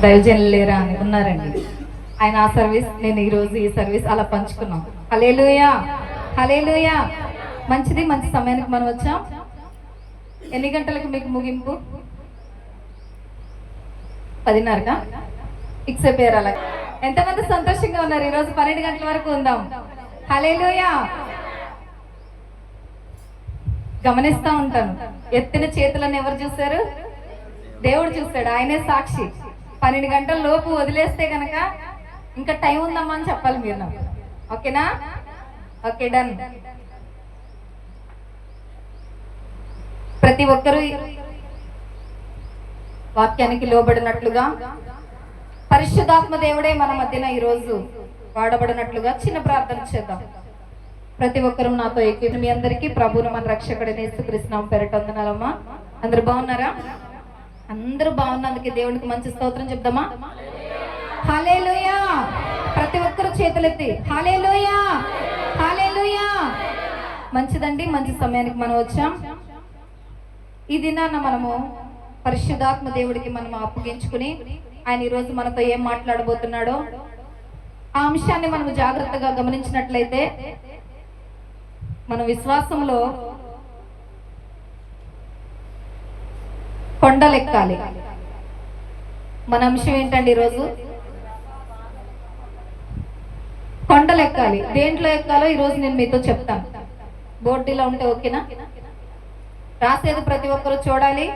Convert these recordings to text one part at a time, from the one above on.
దైవజనులు లేరా అని ఉన్నారండి. ఆయన ఆ సర్వీస్, నేను ఈరోజు ఈ సర్వీస్ అలా పంచుకున్నాం. హల్లెలూయా, హల్లెలూయా. మంచిది, మంచి సమయానికి మనం వచ్చాం. ఎన్ని గంటలకు మీకు ముగింపు? 10:30కా? ఫిక్స్ అయిపోయారు. అలా ఎంతమంది సంతోషంగా ఉన్నారు? ఈరోజు 12 గంటల వరకు ఉందాం. హల్లెలూయా. గమనిస్తా ఉంటాను, ఎత్తిన చేతులను ఎవరు చూశారు? దేవుడు చూశాడు, ఆయనే సాక్షి. 12 గంటల లోపు వదిలేస్తే గనక ఇంకా టైం ఉందమ్మా అని చెప్పాలి మీరు నాకు. ఓకేనా? Okay, done. ప్రతి ఒక్కరూ వాక్యానికి లోబడినట్లుగా, పరిశుద్ధాత్మ దేవుడే మన మధ్యన ఈరోజు వాడబడినట్లుగా చిన్న ప్రార్థన చేద్దాం. ప్రతి ఒక్కరూ నాతో ఎక్కి. మీ అందరికీ ప్రభువును మన రక్షకుడైన యేసుక్రీస్తు నామమున పేరిట వందనాలమ్మా. అందరూ బాగున్నారా? అందరూ బాగున్నందుకు దేవునికి మంచి స్తోత్రం చెప్దామా? హల్లెలూయా. ప్రతి ఒక్కరూ చేతులెత్తి హల్లెలూయా, హల్లెలూయా. మంచిదండి, మంచి సమయానికి మనం వచ్చాం. ఈ దినాన మనము పరిశుద్ధాత్మ దేవుడికి మనం అప్పగించుకుని ఆయన ఈరోజు మనతో ఏం మాట్లాడబోతున్నాడో ఆ అంశాన్ని మనం జాగ్రత్తగా గమనించినట్లయితే మన విశ్వాసంలో కొండలెక్కాలి. మన అంశం ఏంటండి ఈరోజు? కొండలెక్కాలి. దేంట్లో ఎక్కాలో ఈరోజు నేను మీతో చెప్తాను. బోర్డులో ఉంటే ఓకేనా? రాసేది ప్రతి ఒక్కరు చూడాలి.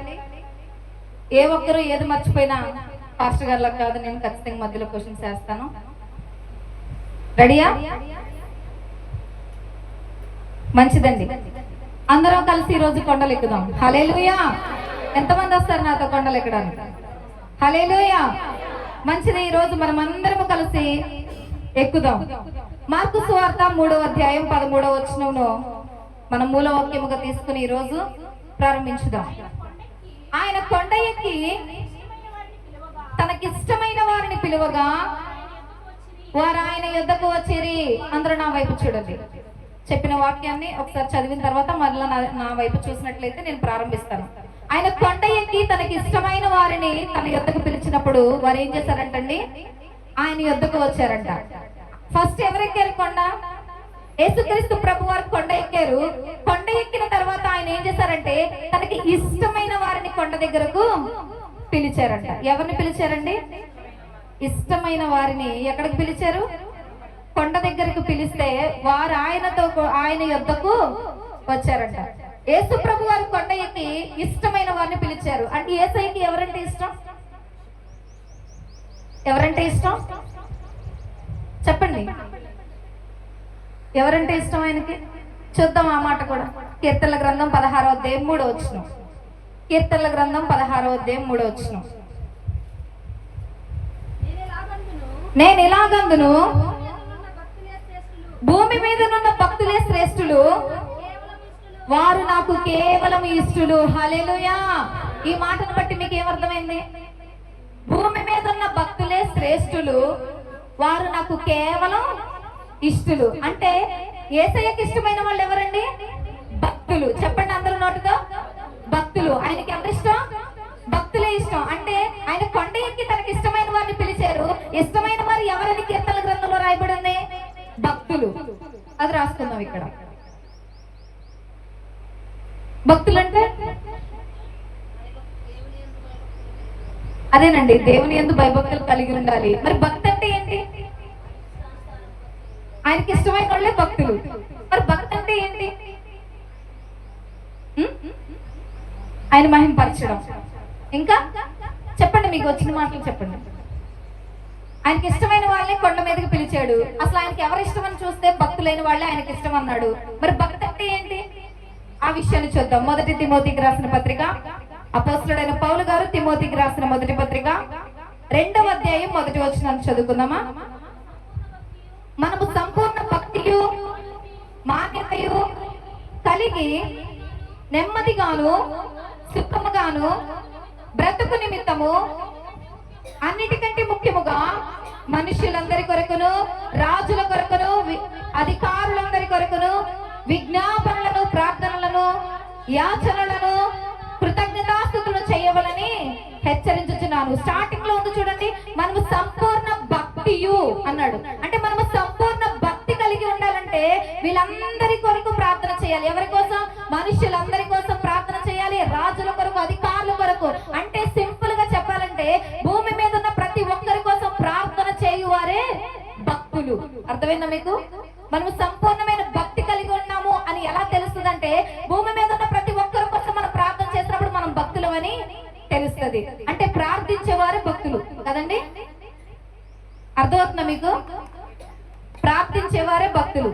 ఏ ఒక్కరు ఏది మర్చిపోయినా పాస్టర్ గారిలకు కాదు, నేను ఖచ్చితంగా మధ్యలో క్వశ్చన్స్ వేస్తాను. రెడీయా? మంచిదండి, అందరం కలిసి ఈరోజు కొండలు ఎక్కుదాం. హల్లెలూయా. ఎంతమంది వస్తారు నాతో కొండలు ఎక్కడానికి? హల్లెలూయా. మంచిది, ఈరోజు మనం అందరం కలిసి ఎక్కుదాం. మార్కు సువార్త 3వ అధ్యాయం 13వ వచనంలో మనం మూల వాక్యముగా తీసుకుని ఈరోజు ప్రారంభించుదాం. ఆయన కొండ ఎక్కి తనకిష్టమైన వారిని పిలువగా వారు ఆయన యుద్ధకు వచ్చిరి. అందరూ నా వైపు చూడండి. చెప్పిన వాక్యాన్ని ఒకసారి చదివిన తర్వాత మరలా నా వైపు చూసినట్లయితే నేను ప్రారంభిస్తాను. ఆయన కొండ ఎక్కి తనకి ఇష్టమైన వారిని తన యుద్ధకు పిలిచినప్పుడు వారు ఏం చేశారంటండి? ఆయన యుద్ధకు వచ్చారంట. ఫస్ట్ ఎవరెక్కారు కొండ? యేసుక్రీస్తు ప్రభు వారు కొండ ఎక్కారు. కొండ ఎక్కిన తర్వాత ఆయన ఏం చేశారంటే తనకి ఇష్టమైన వారిని కొండ దగ్గరకు పిలిచారంట. ఎవరిని పిలిచారండి? ఇష్టమైన వారిని. ఎక్కడికి పిలిచారు? కొండ దగ్గరకు పిలిస్తే వారు ఆయన యొద్దకు వచ్చారంట. యేసు ప్రభు వారు కొండ ఎక్కి ఇష్టమైన వారిని పిలిచారు. అంటే యేసయ్యకి ఎవరంటే ఇష్టం? ఎవరంటే ఇష్టం చెప్పండి. ఎవరంటే ఇష్టం ఆయనకి? చూద్దాం ఆ మాట కూడా. కీర్తనల గ్రంథం 16వ అధ్యాయం 3వ వచనం. కీర్తనల గ్రంథం 16వ అధ్యాయం 3వ వచనం. నేను ఇలాగందును, భూమి మీద నున్న భక్తులే శ్రేష్ఠులు, వారు నాకు కేవలం ఇష్టలు. హల్లెలూయా. ఈ మాటను బట్టి మీకు ఏమర్థమైంది? భూమి మీద ఉన్న భక్తులే శ్రేష్ఠులు, వారు నాకు కేవలం ఇష్టలు. అంటే యేసయ్యకి ఇష్టమైన వాళ్ళు ఎవరండి? భక్తులు. చెప్పండి అందరూ నోటితో. భక్తులు. ఆయనకి ఎవరు ఇష్టం? భక్తులే ఇష్టం. అంటే ఆయన కొండ ఎక్కి తనకి ఇష్టమైన వారిని పిలిచారు. ఇష్టమైన వారు ఎవరని కీర్తనల గ్రంథంలో రాయబడి ఉంది? భక్తులు. అది రాసుకుందాం ఇక్కడ. భక్తులు అంటే అదేనండి, దేవుని యందు భయభక్తులు కలిగి ఉండాలి. మరి భక్తి అంటే ఏంటి? ఆయనకి ఇష్టమైన వాళ్ళే భక్తులు. మరి భక్తి అంటే ఏంటి? ఆయన మహిమపరచడం. ఇంకా చెప్పండి, మీకు వచ్చిన మాటలు చెప్పండి. ఆయనకి ఇష్టమైన వాళ్ళని కొండ మీదకి పిలిచాడు. అసలు ఆయనకి ఎవరు ఇష్టం అని చూస్తే భక్తులైన వాళ్ళే ఆయనకి ఇష్టం అన్నాడు. మరి భక్తి అంటే ఏంటి? ఆ విషయాన్ని చూద్దాం. 1 తిమోతికి రాసిన పత్రిక, అపోస్తలుడైన పౌలు గారు తిమోతికి రాసిన 1వ పత్రిక 2వ అధ్యాయం 1వ వచనాన్ని చదువుకుందామా? మనము సంపూర్ణ భక్తియు మాన్యతయు కలిగి నెమ్మదిగాను సుఖముగాను బ్రతుకు నిమిత్తము అన్నిటికంటే ముఖ్యముగా మనుషులందరి కొరకును, రాజుల కొరకును, అధికారులందరి కొరకును విజ్ఞాపనలను, ప్రార్థనలను, యాచనలను, కృతజ్ఞతాస్తుతులు చేయవలని హెచ్చరించుచున్నాను. స్టార్టింగ్ లో ఉంది చూడండి, మనము సంపూర్ణ భక్తియు అన్నాడు. అంటే మనము సంపూర్ణ భక్తి కలిగి ఉండాలంటే వీళ్ళందరి కొరకు ప్రార్థన చేయాలి. ఎవరి కోసం? మనుషులందరి కోసం ప్రార్థన చేయాలి, రాజుల కొరకు, అధికారుల కొరకు. అంటే సింపుల్ గా చెప్పాలంటే భూమి మీద ఉన్న ప్రతి ఒక్కరి కోసం ప్రార్థన చేయువారే భక్తులు. అర్థమైందా మీకు? మనము సంపూర్ణమైన భక్తి కలిగి ఉన్నాము అని ఎలా తెలుస్తుందంటే భూమి మీద ఉన్న ప్రతి ఒక్కరి కోసం మనం ప్రార్థన చేసినప్పుడు మనం భక్తులు అని తెలుస్తుంది. అంటే ప్రార్థించేవారే భక్తులు కదండి. అర్థమవుతుందా మీకు? ప్రార్థించేవారే భక్తులు.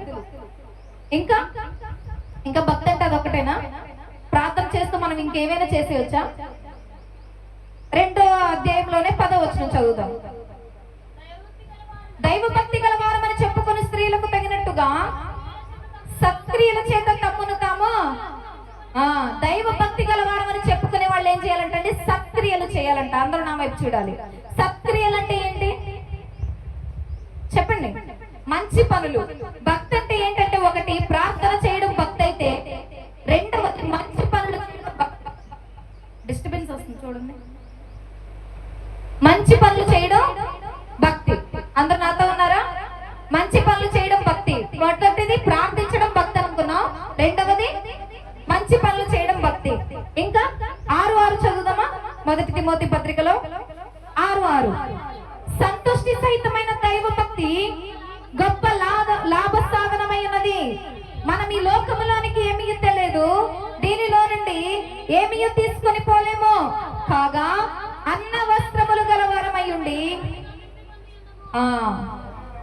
ఇంకా ఇంకా భక్తి అంటే అదొకటేనా? ప్రార్థన చేస్తూ మనం ఇంకేమైనా చేసేయచ్చా? 2వ అధ్యాయంలోనే 10వ వచనం చదువుతాం. దైవ భక్తి గల వారమని చెప్పుకుని స్త్రీలకు తగినట్టుగా సత్క్రియల చేత తమ్మును తాము దైవ భక్తి గల వారమని చెప్పుకునే వాళ్ళు ఏం చేయాలంటే సత్క్రియలు చేయాలంట. అందరూ నా వైపు చూడాలి. సత్క్రియలు అంటే ఏంటి చెప్పండి? మంచి పనులు. భక్తి అంటే ఏంటంటే ఒకటి ప్రార్థన చేయడం భక్తి అయితే, రెండవది మంచి పనులు చేయడం భక్తి. డిస్టర్బెన్స్ వస్తుంది చూడండి. మంచి పనులు చేయడం భక్తి. అందరు నాతో ఉన్నారా? మంచి పనులు చేయడం భక్తి. మొదటిది ప్రార్థించడం భక్తి అనుకున్నాం, రెండవది మంచి పనులు చేయడం భక్తి. ఇంకా 6:6 చదువుదామా? 1 తిమోతి పత్రికలో 6:6 సంతుష్టి సహితమైన దైవ భక్తి గొప్ప లాభ సాధనమైనది. మనం ఈ లోకములోనికి ఏమీ తెలియదు, దీనిలో నుండి ఏమీ తీసుకొని పోలేము. కాగా అన్న వస్త్రములు గలవారమై ఉండి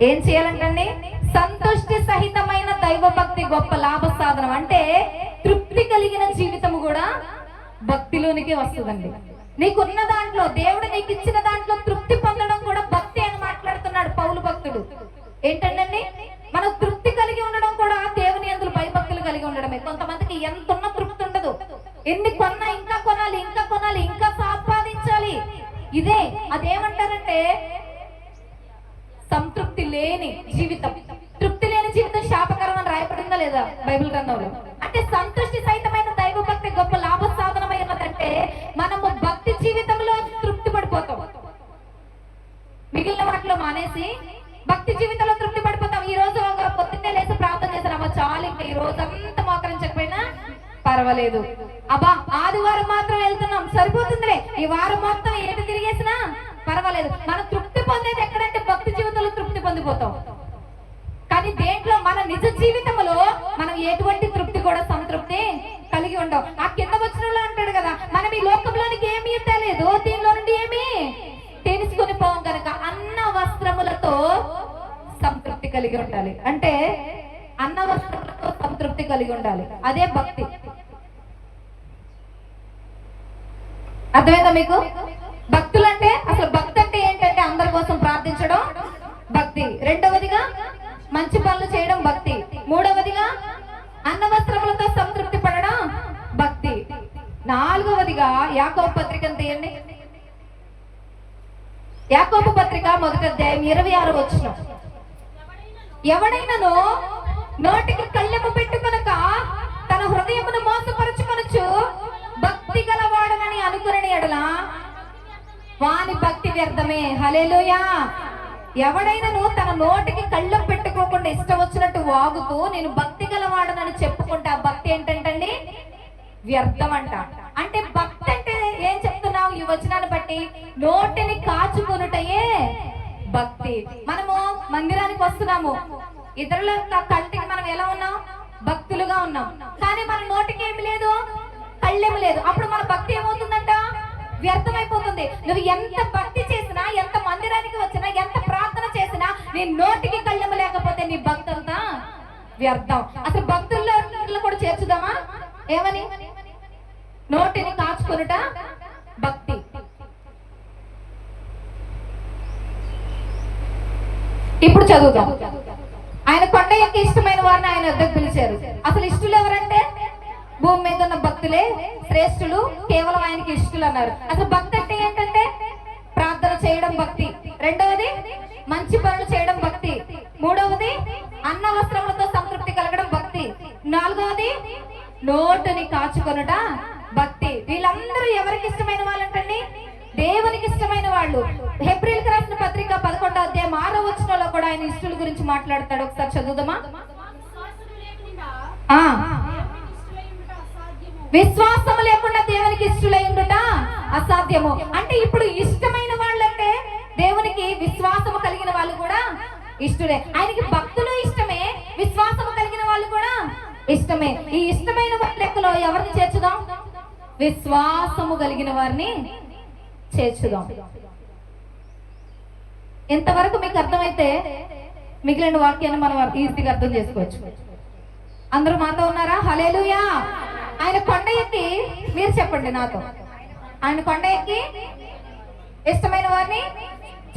ఏం చేయాలంటండి? సంతుష్టి సహితమైన దైవ భక్తి గొప్ప లాభ సాధనం. అంటే తృప్తి కలిగిన జీవితము కూడా భక్తిలోనికి వస్తుందండి. నీకున్న దాంట్లో, దేవుడు నీకు ఇచ్చిన దాంట్లో తృప్తి పొందడం కూడా భక్తి అని మాట్లాడుతున్నాడు పౌలు భక్తుడు. ఏంటండి? మనం తృప్తి కలిగి ఉండడం కూడా దేవుని యందు భయభక్తులు కలిగి ఉండడమే. కొంతమందికి ఎంత ఉన్న తృప్తి ఉండదు. ఎన్ని కొన్నా ఇంకా కొనాలి, ఇంకా కొనాలి, ఇంకా సంపాదించాలి. ఇదే అదేమంటారంటే సంతృప్తి లేని జీవితం. తృప్తి లేని జీవితం శాపకరం అని రాయబడిందా లేదా బైబిల్ గ్రంథంలో? అంటే సంతుష్టి సహితమైన దైవ భక్తి గొప్ప లాభ సాధనమైనదంటే మనము భక్తి జీవితంలో తృప్తి పడిపోతాం. మిగిలిన వాటిలో మానేసి భక్తి జీవితంలో తృప్తి పడిపోతాం. ఈ రోజు పొద్దున్నే లేసి ప్రార్థన చేశాను, చాలు, ఇంకా ఈ రోజు అంతా మోకరించకపోయినా పర్వాలేదు, అబ్బా ఆదివారం మాత్రం వెళ్తున్నాం సరిపోతుందిలే, ఈ వారం మొత్తం ఏంటి తిరిగేసినా పర్వాలేదు. మనం తృప్తి పొందేది ఎక్కడంటే భక్తి జీవితంలో తృప్తి పొందిపోతాం. కానీ దేంట్లో మన నిజ జీవితంలో మనం ఎటువంటి తృప్తి కూడా సంతృప్తి కలిగి ఉండవు. ఆ కింద వచనంలో అంటాడు కదా, మనం ఈ లోకంలోనికి ఏమీ తెలియదు, దీనిలో నుండి ఏమీ తెలుసుకుని పోం కనుక అన్న వస్త్రములతో సంతృప్తి కలిగి ఉండాలి. అంటే అన్న వస్త్రములతో సంతృప్తి కలిగి ఉండాలి. అదే భక్తి. అర్థమైందా మీకు? భక్తులు అంటే అసలు భక్తి అంటే ఏంటంటే అందరి కోసం ప్రార్థించడం భక్తి, రెండవదిగా మంచి పనులు చేయడం భక్తి, మూడవదిగా అన్న వస్త్రములతో సంతృప్తి పడడం భక్తి, నాలుగవదిగా యాకోబు పత్రికను తీయండి. యాకోబు పత్రిక 1వ అధ్యాయం 26వ వచనం. ఎవడైనను నోటికి కళ్ళెము పెట్టుకొనక తన హృదయమును మోసపరుచుకొనుచు భక్తి గలవాడనని అనుకుని ఎడల వాని భక్తి వ్యర్థమే. హల్లెలూయా. ఎవడైనను తన నోటికి కళ్ళెం పెట్టుకోకుండా ఇష్టం వచ్చినట్టు వాగుతూ నేను భక్తి గలవాడనని చెప్పుకుంటా, భక్తి ఏంటంటండి? వ్యర్థం అంట. అంటే భక్తి అంటే ఏం చెప్తున్నావు ఈ వచనాన్ని బట్టి? నోటిని కాచుకొనుటయే భక్తి. మనము మందిరానికి వస్తున్నాము, ఇతరుల కంటికి మనం ఎలా ఉన్నాం? భక్తులుగా ఉన్నాం. కానీ మన నోటికి ఏమి లేదు, కళ్ళెము లేదు. అప్పుడు మన భక్తి ఏమవుతుందంట? వ్యర్థమైపోతుంది. నువ్వు ఎంత భక్తి చేసినా, ఎంత మందిరానికి వచ్చినా, ఎంత ప్రార్థన చేసినా నీ నోటికి కళ్ళెము లేకపోతే నీ భక్తి అంతా వ్యర్థం. అసలు భక్తుల్లో కూడా చేర్చుదామా? ఏమని? నోటిని కాచుకొనుట భక్తి. ఇప్పుడు చదువుతాం. ఆయన కొండ యొక్క ఇష్టమైన వారిని ఆయన వద్దకు పిలిచారు. అసలు ఇష్టలు ఎవరంటే భూమి మీద ఉన్న భక్తులే శ్రేష్ఠులు, కేవలం ఆయనకి ఇష్టలు అన్నారు. అసలు భక్తి అంటే ఏంటంటే ప్రార్థన చేయడం భక్తి, రెండవది మంచి పనులు చేయడం భక్తి, మూడవది అన్న వస్త్రములతో సంతృప్తి కలగడం భక్తి, నాలుగవది నోటిని కాచుకొనుట భక్తి. వీళ్ళందరూ ఎవరికి ఇష్టమైన వాళ్ళంటండి? దేవునికి ఇష్టమైన వాళ్ళు. హెబ్రీయులకు రాసిన పత్రిక 11వ అధ్యాయం 6వ వచనంలో కూడా ఆయన ఇష్టల గురించి మాట్లాడతాడు. ఒకసారి చదువుదామా. విశ్వాసము లేకుండా దేవునికి ఇష్టలై ఉండుట అసాధ్యము. అంటే ఇప్పుడు ఇష్టమైన వాళ్ళంటే దేవునికి విశ్వాసము కలిగిన వాళ్ళు కూడా ఇష్టలే. ఆయనకి భక్తులు ఇష్టమే, విశ్వాసము కలిగిన వాళ్ళు కూడా ఇష్టమే. ఈ ఇష్టమైన వాళ్ళ లెక్కలో ఎవరిని చేర్చుదాం? విశ్వాసము కలిగిన వారిని చేర్చుదాం. ఇంతవరకు మీకు అర్థమైతే మిగిలిన వాక్యాన్ని మనం ఈజీగా అర్థం చేసుకోవచ్చు. అందరూ మాతో ఉన్నారా? హల్లెలూయా. ఆయన కొండ ఎక్కి, మీరు చెప్పండి నాతో, ఆయన కొండ ఎక్కి ఇష్టమైన వారిని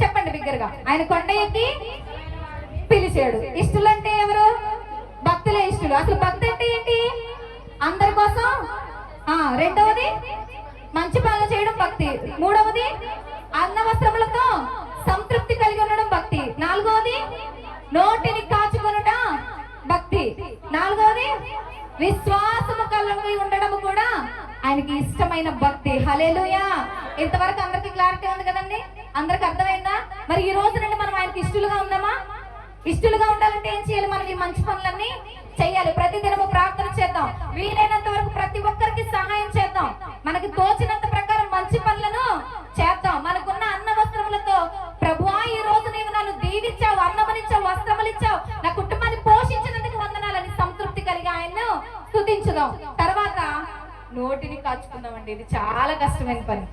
చెప్పండి బిగ్గరగా. ఆయన కొండ ఎక్కి పిలిచాడు. ఇష్టలు అంటే ఎవరు? భక్తులే ఇష్టలు. అసలు భక్తి అంటే ఏంటి? అందరి కోసం. రెండవది మంచి పనులు చేయడం భక్తి. మూడవది అన్న వస్త్రములతో సంతృప్తి కలిగి ఉండడం భక్తి. నాలుగవది నోటిని కాచుకొనుట భక్తి. నాలుగవది విశ్వాసము కలిగి ఉండడం కూడా ఆయనకి ఇష్టమైన భక్తి. హల్లెలూయా. ఇంతవరకు అందరికి క్లారిటీ ఉంది కదండి? అందరికి అర్థమైందా? మరి ఈ రోజు నుండి మనం ఆయనకి ఇష్టలుగా ఉందామా? ఇష్టలుగా ఉండాలంటే ఏం చేయాలి? మనం ఈ మంచి పనులన్నీ చెయ్యాలి. ప్రతిదినము ప్రార్థన చేద్దాం. వీలైనంత వరకు ప్రతి ఒక్కరికి సహాయం చేద్దాం. మనకి తోచినంత ప్రకారం మంచి పనులను చేద్దాం. మనకున్న అన్న వస్త్రములతో, ప్రభువా ఈ రోజు నీవు నన్ను దీవించావు, అన్నమునిచ్చావు, వస్త్రములిచ్చావు, నా కుటుంబాన్ని పోషించినందుకు వందనాలని సంతృప్తి కలిగి ఆయన్ను స్తుతించుదాం. తర్వాత నోటిని కాచుకుందామండి. ఇది చాలా కష్టమైన పని.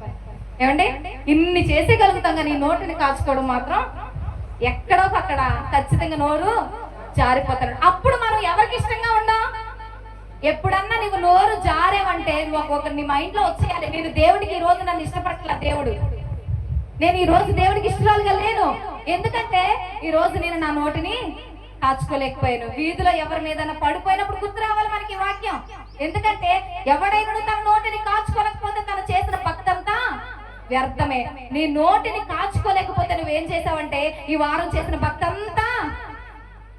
ఏమండి? ఇన్ని చేసేయగలుగుతాం కానీ నోటిని కాచుకోవడం మాత్రం ఎక్కడో అక్కడ ఖచ్చితంగా నోరు జారిపోతాడు. అప్పుడు మనం ఎవరికి ఇష్టంగా ఉండం? ఎప్పుడన్నా నీవు నోరు జారేవంటే నువ్వు నీ మైండ్ లో వచ్చేయాలి, నేను దేవుడికి ఈ రోజు నన్ను ఇష్టపడట్ల, దేవుడు నేను ఈ రోజు దేవుడికి ఇష్టరాలుగా లేను, ఎందుకంటే ఈ రోజు నేను నా నోటిని కాచుకోలేకపోయాను. వీధిలో ఎవరి మీద పడిపోయినప్పుడు గుర్తు రావాలి మనకి వాక్యం. ఎందుకంటే ఎవడైనా తన నోటిని కాచుకోలేకపోతే తను చేసిన భక్తంతా వ్యర్థమే. నీ నోటిని కాచుకోలేకపోతే నువ్వేం చేసావంటే ఈ వారం చేసిన భక్తంతా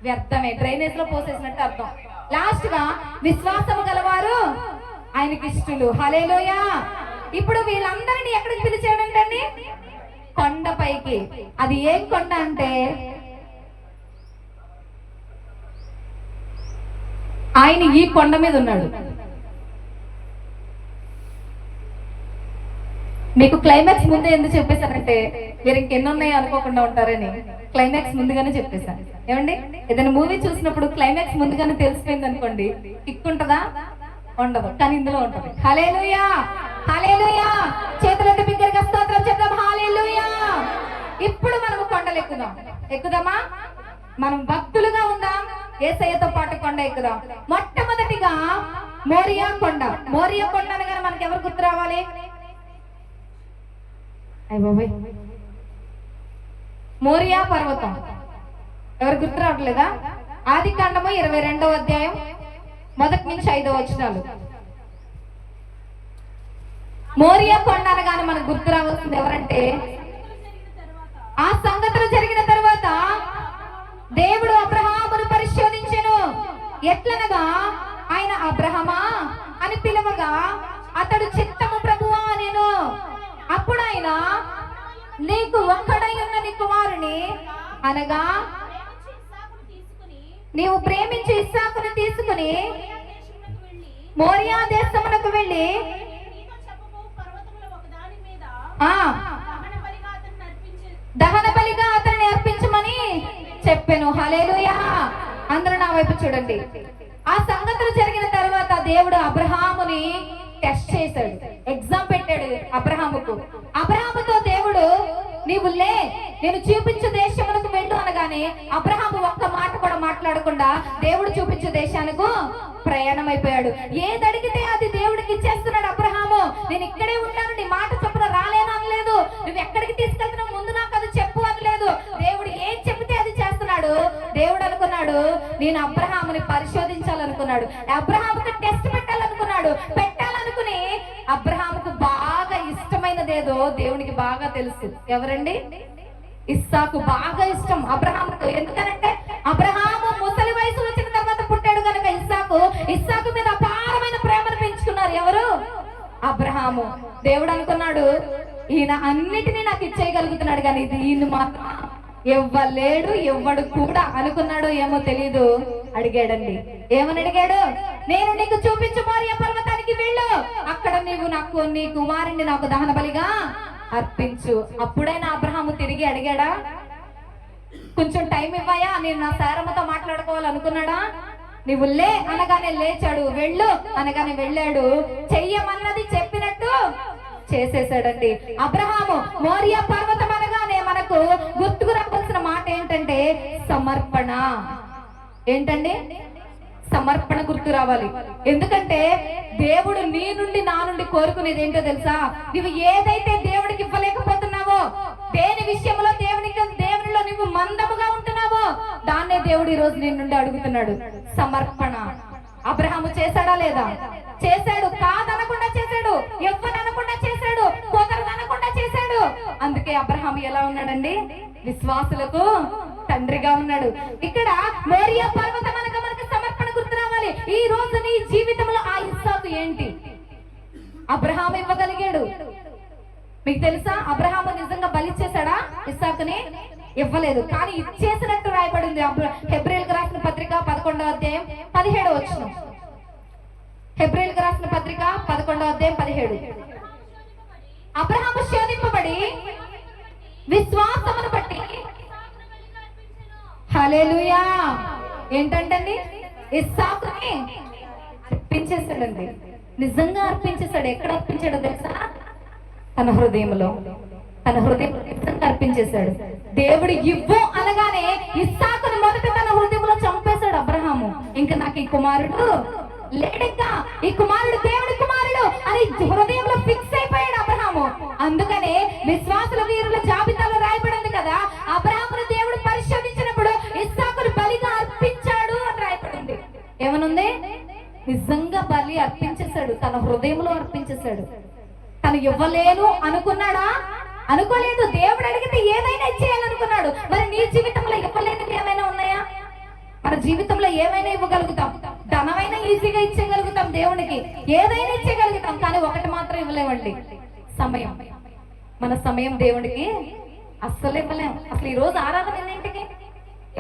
వ్యర్థమే, డ్రైనేజ్ లో పోసేసినట్టు అర్థం. లాస్ట్ గా విశ్వాసము గలవారు ఆయనకి ఇష్టలు. హల్లెలూయా. ఇప్పుడు వీళ్ళందరినీ ఎక్కడికి పిలిచాడంటండి? కొండపైకి. అది ఏం కొండ అంటే ఆయన ఈ కొండ మీద ఉన్నాడు. మీకు క్లైమాక్స్ ముందే ఎందుకు చెప్పేశారంటే మీరు ఇంకెన్ని ఉన్నాయో అనుకోకుండా ఉంటారని క్లైమాక్స్ ముందుగానే చెప్పేశాను. ఏమండి? ఏదైనా మూవీ చూసినప్పుడు క్లైమాక్స్ ముందుగానే తెలిసిపోయింది అనుకోండి, కిక్ ఉంటుందా? ఉండదు. కానీ ఇందులో ఉంటుంది. హల్లెలూయా, హల్లెలూయా. చేతులెత్తి బిగ్గరగా స్తోత్రం చెప్దాం. హల్లెలూయా. ఇప్పుడు మనము కొండలు ఎక్కుదామా? మనం భక్తులుగా ఉందాం, యేసయ్యతో పాటు కొండ ఎక్కుదాం. మొట్టమొదటిగా మోరియా కొండ. మోరియా కొండ అనగానే మనకి ఎవరు గుర్తు రావాలి? మోరియా పర్వతం. ఎవరు గుర్తు రావట్లేదా? ఆదికాండము 22వ అధ్యాయం 1 నుంచి 5వ వచనాలు. మోరియా కొండ అనగానే మనకు గుర్తు రావాల్సింది ఎవరంటే, ఆ సంగతులు జరిగిన తర్వాత దేవుడు అబ్రహామును పరిశోధించెను. ఎట్లనగా ఆయన అబ్రహమా అని పిలవగా అతడు చిత్తము ప్రభువా నేను. అప్పుడు ఆయన, నీకు ఒక్కడై ఉన్న నీ కుమారుని అనగా నీవు ప్రేమించి ఇస్సాకును తీసుకుని మోరియా దేశమునకు వెళ్ళి దహన బలిగా అతన్ని అర్పించమని చెప్పాను. హల్లెలూయా. అందరూ నా వైపు చూడండి. ఆ సంగతులు జరిగిన తర్వాత దేవుడు అబ్రహాముని టెస్ట్ చేశాడు, ఎగ్జామ్ పెట్టాడు అబ్రహాముకు. అబ్రహాముతో దేవుడు, నీవు లే, నేను చూపించే దేశమునకు వెళ్ళు అనగానే అబ్రహాము ఒక్క మాట కూడా మాట్లాడకుండా దేవుడు చూపించే దేశానికి ప్రయాణం అయిపోయాడు. ఏది అడిగితే అది దేవుడికి ఇచ్చేస్తున్నాడు అబ్రహాము. నేను ఇక్కడే ఉంటాను, నీ మాట చొప్పున రాలేను అనలేదు. నువ్వు ఎక్కడికి తీసుకెళ్తున్నావు ముందు నాకు అది చెప్పు అనలేదు. దేవుడు ఏం చెప్తే అది చేస్తున్నాడు. దేవుడు అనుకున్నాడు, నేను అబ్రహాముని పరిశోధించాలనుకున్నాడు, అబ్రహాముకి టెస్ట్ పెట్టాలనుకున్నాడు. పెట్టాలనుకుని అబ్రహాముకు బాగా ఇష్టమైనదేదో దేవునికి బాగా తెలుసు. ఎవరండి? ఇస్సాకు బాగా ఇష్టం అబ్రహాముకు. ఎందుకనంటే అబ్రహాము ముసలి వయసు వచ్చిన తర్వాత పుట్టాడు కనుక ఇస్సాకు మీద అపారమైన ప్రేమను పెంచుకున్నారు. ఎవరు? అబ్రహాము. దేవుడు అనుకున్నాడు, ఈయన అన్నిటినీ నాకు ఇచ్చేయగలుగుతున్నాడు, కానీ ఇది ఈయన మాత్రం ఎవ్వలేడు, ఎవ్వడు కూడా అనుకున్నాడో ఏమో తెలీదు, అడిగాడండి. ఏమని అడిగాడు? నేను నీకు చూపించు మోరియా పర్వతానికి వెళ్ళు, అక్కడ నీ కుమారుణ్ణి నాకు దహన బలిగా అర్పించు. అప్పుడైనా అబ్రహాము తిరిగి అడిగాడా? కొంచెం టైం ఇవ్వయా, నేను నా సారమ్మతో మాట్లాడుకోవాలనుకున్నాడా? నీవు లే అనగానే లేచాడు, వెళ్ళు అనగానే వెళ్ళాడు, చెయ్యమన్నది చెప్పినట్టు చేసేసాడండి అబ్రహాము. మోరియా పర్వతం అనగానే మనకు గుర్తుకు రావాల్సిన మాట ఏంటంటే సమర్పణ. ఏంటండి? సమర్పణ గుర్తు రావాలి. ఎందుకంటే దేవుడు నీ నుండి నా నుండి కోరుకునేది ఏంటో తెలుసా? నువ్వు ఏదైతే దేవుడికి ఇవ్వలేకపోతున్నావో, దేని విషయంలో దేవునిలో నువ్వు మందముగా ఉంటున్నావో, దాన్నే దేవుడు ఈ రోజు నీ నుండి అడుగుతున్నాడు, సమర్పణ. అబ్రహాము చేశాడా లేదా? చేశాడు. కాదనకుండా చేశాడు, ఎవ్వరనకుండా చేశాడు, కుదరదనకుండా చేశాడు. అందుకే అబ్రహాము ఎలా ఉన్నాడండి? విశ్వాసులకు తండ్రిగా ఉన్నాడు. ఇక్కడ మోరియా పర్వతం అనగా మనకి సమర్పణ గుర్తు రావాలి. ఈ రోజు నీ జీవితంలో ఆ ఇస్సాకు ఏంటి? అబ్రహాము ఇవ్వగలిగాడు. మీకు తెలుసా అబ్రహాము నిజంగా బలి చేశాడా? ఇస్సాకుని ఇవ్వలేదు, కానీ ఇచ్చేసినట్టు రాయబడింది. హెబ్రీయులకు రాసిన పత్రిక 11వ అధ్యాయం 17వ వచనం. హెబ్రీయులకు రాసిన పత్రిక 11వ అధ్యాయం 17. అబ్రహాము శోధింపబడి విశ్వాసమును బట్టి హల్లెలూయా ఏంటంటండి ఇస్సాకుని అర్పించేశాడండి. నిజంగా అర్పించేశాడు. ఎక్కడ అర్పించాడో తెలుసా? తన హృదయంలో నిజంగా అర్పించేశాడు. దేవుడు ఇవ్వు అనగానే ఇస్సాకుని మొదట తన హృదయంలో చంపేశాడు అబ్రహాము. ఇంకా నాకు ఈ కుమారుడు లేడింకా, ఈ కుమారుడు దేవుడి కుమారుడు అని హృదయంలో ఫిక్స్ అయిపోయాడు అబ్రహాము. అందుకనే విశ్వాసుల వీరుల జాబితాలో రాయబడింది కదా, అబ్రహామును దేవుడు పరిశోధించినప్పుడు ఇస్సాకును బలిగా అర్పించాడు అని రాయబడింది. ఏమనుంది? నిజంగా బలి అర్పించేశాడు, తన హృదయంలో అర్పించేశాడు. తను ఇవ్వలేను అనుకున్నాడా? అనుకోలేదు. దేవుడు అడిగితే ఏదైనా ఇచ్చేయాలనుకున్నాడు. మరి నీ జీవితంలో ఇవ్వలేనివి ఏమైనా ఉన్నాయా? మన జీవితంలో ఏమైనా ఇవ్వగలుగుతాం, ధనమైనా ఈజీగా ఇచ్చేయగలుగుతాం, దేవునికి ఏదైనా ఇచ్చేయగలుగుతాం, కానీ ఒకటి మాత్రం ఇవ్వలేమండి, సమయం. మన సమయం దేవుడికి అస్సలు ఇవ్వలేం. అసలు ఈ రోజు ఆరాధన ఎన్నింటికి?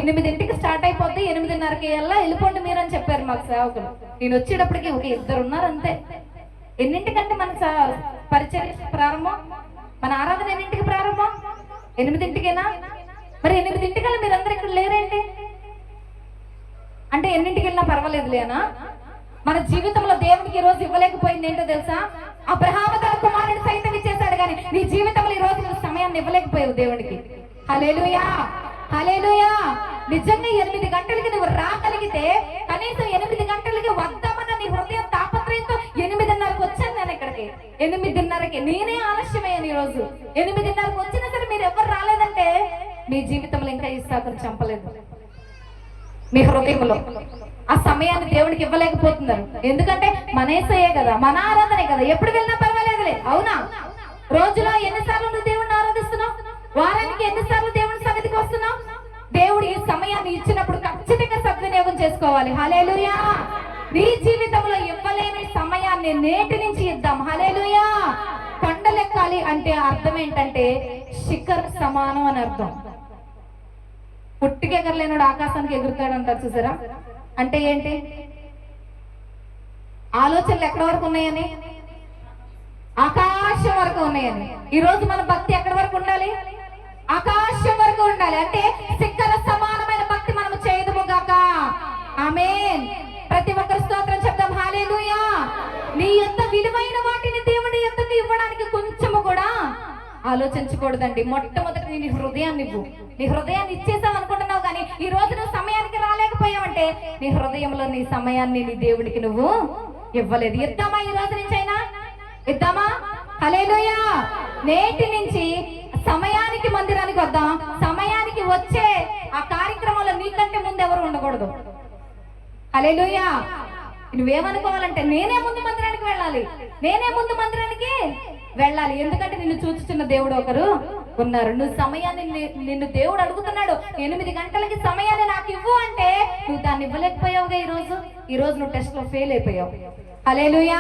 8ంటికి స్టార్ట్ అయిపోద్ది, 8:30కి వెళ్ళిపోండి మీరు అని చెప్పారు మాకు సేవకులు. నేను వచ్చేటప్పటికి ఒక 2 ఉన్నారు అంతే. ఎన్నింటికంటే మన పరిచర్య ప్రారంభం, మన ఆరాధన ఎన్నింటికి ప్రారంభం? 8ంటికేనా? మరి 8ంటికల్లా మీరందరూ ఇక్కడ లేరేంటి? అంటే ఎన్నింటికి వెళ్ళినా పర్వాలేదు లేనా? మన జీవితంలో దేవుడికి ఈ రోజు ఇవ్వలేకపోయింది ఏంటో తెలుసా? అబ్రహాము తన కుమారుడు సైతం ఇచ్చేశాడు, కానీ నీ జీవితంలో ఈ రోజు నువ్వు సమయాన్ని ఇవ్వలేకపోయావు దేవుడికి. హల్లెలూయా, హల్లెలూయా. నిజంగా 8 గంటలకి నువ్వు రాగలిగితే కనీసం 8 గంటలకి వద్దామన్న నీ హృదయం తాపత్రయంతో 8:30కి వచ్చాను నేను ఇక్కడికి. 8:30కి నేనే ఆలస్యమయ్యాను ఈ రోజు. 8:30కి వచ్చినా సరే మీరు ఎవరు రాలేదంటే మీ జీవితంలో ఇంకా ఇస్సాకును చంపలేదు. మీ హృదయంలో ఆ సమయాన్ని దేవుడికి ఇవ్వలేకపోతున్నారు. ఎందుకంటే మన యేసయ్యే కదా, మన ఆరాధనే కదా, ఎప్పుడు వెళ్ళినా పర్వాలేదులే. అవునా? రోజులో ఎన్నిసార్లు నువ్వు దేవుడిని ఆరాధిస్తున్నావు? వారానికి ఎన్నిసార్లు దేవుడి సన్నిధికి వస్తున్నావు? దేవుడు ఈ సమయాన్ని ఇచ్చినప్పుడు ఖచ్చితంగా సద్వినియోగం చేసుకోవాలి. హల్లెలూయా. నీ జీవితంలో ఇవ్వలేని సమయాన్ని నేటి నుంచి ఇద్దాం. హల్లెలూయా. కొండలెక్కాలి అంటే అర్థం ఏంటంటే శిఖర సమానం అని అర్థం. పుట్టికి ఎగరలేనాడు ఆకాశానికి ఎగురుతాడు అంటారు చూసారా? అంటే ఏంటి? ఆలోచనలు ఎక్కడి వరకు ఉన్నాయని? ఆకాశం వరకు ఉన్నాయని. ఈ రోజు మన భక్తి ఎక్కడి వరకు ఉండాలి? ఆకాశం వరకు ఉండాలి. అంటే శిఖర సమానమైన భక్తి మనము చేయదుము గాక. ఆమేన్. ప్రతి ఒక్కరు స్తోత్రం చెప్దాం. హల్లెలూయా. నీ యొక్క విలువైన వాటిని దేవుడి యొద్దకు ఇవ్వడానికి కొంచెము కూడా ఆలోచించకూడదండి. మొట్టమొదటి నీ హృదయాన్ని ఇవ్వు. నీ హృదయాన్ని ఇచ్చేసావు అనుకుంటున్నావు, కానీ ఈ రోజు నువ్వు సమయానికి రాలేకపోయావంటే నీ హృదయంలో నీ సమయాన్ని నీ దేవుడికి నువ్వు ఇవ్వలేదు. ఇద్దామా? ఈ రోజు నుంచి అయినా ఇద్దామా? హల్లెలూయా. నేటి నుంచి సమయానికి మందిరానికి వద్దాం. సమయానికి వచ్చే ఆ కార్యక్రమంలో నీకంటే ముందు ఎవరు ఉండకూడదు. హల్లెలూయా. నువ్వేమనుకోవాలంటే నేనే ముందు మందిరానికి వెళ్ళాలి, నేనే ముందు మందిరానికి వెళ్ళాలి. ఎందుకంటే నిన్ను చూచుచున్న దేవుడు ఒకరు ఉన్నారు. నువ్వు సమయాన్ని నిన్ను దేవుడు అడుగుతున్నాడు. 8 గంటలకి సమయాన్ని నాకు ఇవ్వు అంటే నువ్వు దాన్ని ఇవ్వలేకపోయావుగా. ఈ రోజు నువ్వు టెస్ట్ లో ఫెయిల్ అయిపోయావు. హల్లెలూయా.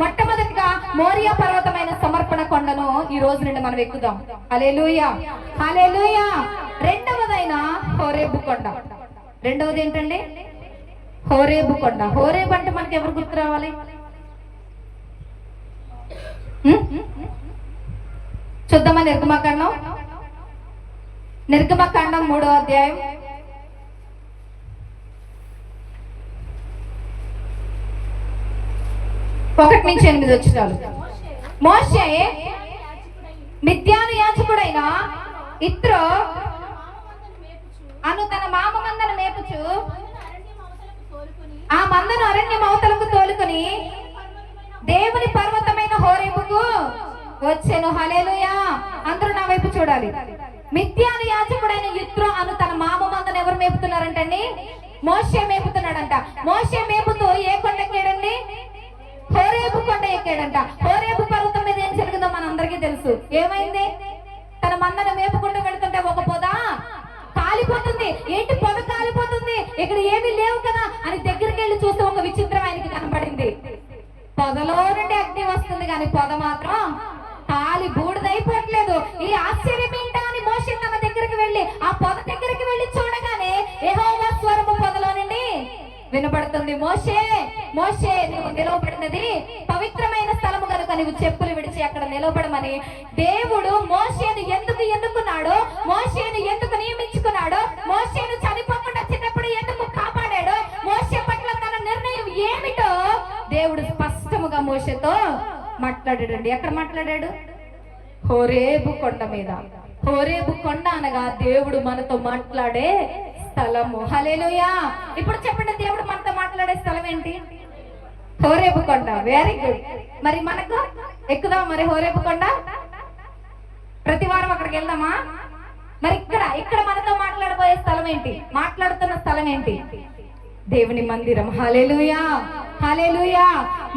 మొట్టమొదటి మొదటిగా మోరియా పర్వతమైన సమర్పణ కొండను ఈ రోజు నుండి మనం ఎక్కుదాం. హల్లెలూయా, హల్లెలూయా. రెండవదైన హోరేబు కొండ. రెండవది ఏంటండి? హోరేబు కొండ. హోరేబు అంటే మనకి ఎవరు గుర్తు రావాలి? చూద్దామా నిర్గమకాండం. నిర్గమకాండం 3వ అధ్యాయం 1-8 వచనాలు. మోషే మిద్యాను యాజకుడైన ఇత్రో అను తన మామ మందను మేపుచు ఆ మందను అరణ్యం అవతలకు తోలుకొని దేవుని పర్వతమైన హోరేబుకు వచ్చెను. హల్లెలూయా. అందరూ నా వైపు చూడాలి. మిద్యాను యాజకుడైన ఇత్రో అను తన మామ మందను ఎవరు మేపుతున్నారంటండి? మోషే మేపుతున్నాడంట. మోషే మేపుతూ ఏ కొండ ఎక్కాడండి? హోరేబు కొండ ఎక్కాడంట. హోరేబు పర్వతం మీద ఏం జరిగిందో మనందరికీ తెలుసు. ఏమైంది? తన మందను మేపుకుంటూ వెళుతుంటే ఒక పొద కాలిపోతుంది. ఏంటి పొద కాలిపోతుంది, ఇక్కడ ఏమీ లేవు కదా అని దగ్గరికి వెళ్ళి చూస్తే ఒక విచిత్రం ఆయనకి కనబడింది. పొదలో నుండి అగ్ని వస్తుంది కానీ పొద మాత్రం కాలి బూడిదైపోవట్లేదు. ఈ ఆశ్చర్యం ఏంటా అని మోషే తన దగ్గరికి వెళ్ళి ఆ పొద దగ్గరికి వెళ్ళి చూడగానే యెహోవా స్వరము పొదలో నుండి వినబడుతుంది. మోషే, మోషే, నువ్వు నిలవబడినది పవిత్రమైన స్థలము కనుక నువ్వు చెప్పులు విడిచి అక్కడ నిలవబడమని దేవుడు మోషేను ఎందుకు ఎన్నుకున్నాడో, మోషేను ఎందుకు నియమించుకున్నాడో, మోషేను చనిపోకుండా చిన్నప్పుడు ఎందుకు కాపాడాడో, మోషే పట్ల తన నిర్ణయం ఏమిటో దేవుడు స్పష్టముగా మోషేతో మాట్లాడాడండి. ఎక్కడ మాట్లాడాడు? హోరేబు కొండ మీద. హోరేబు కొండ అనగా దేవుడు మనతో మాట్లాడే స్థలము. హల్లెలూయా. ఇప్పుడు చెప్పండి, దేవుడు మనతో మాట్లాడే స్థలం ఏంటి? హోరేబు కొండ. Very good. మరి మనకు ఎక్కుదాం మరి హోరేబు కొండ. ప్రతి వారం అక్కడికి వెళ్దామా? మరి ఇక్కడ మనతో మాట్లాడబోయే స్థలం ఏంటి? మాట్లాడుతున్న స్థలం ఏంటి? దేవుని మందిరం. హల్లెలూయా, హల్లెలూయా.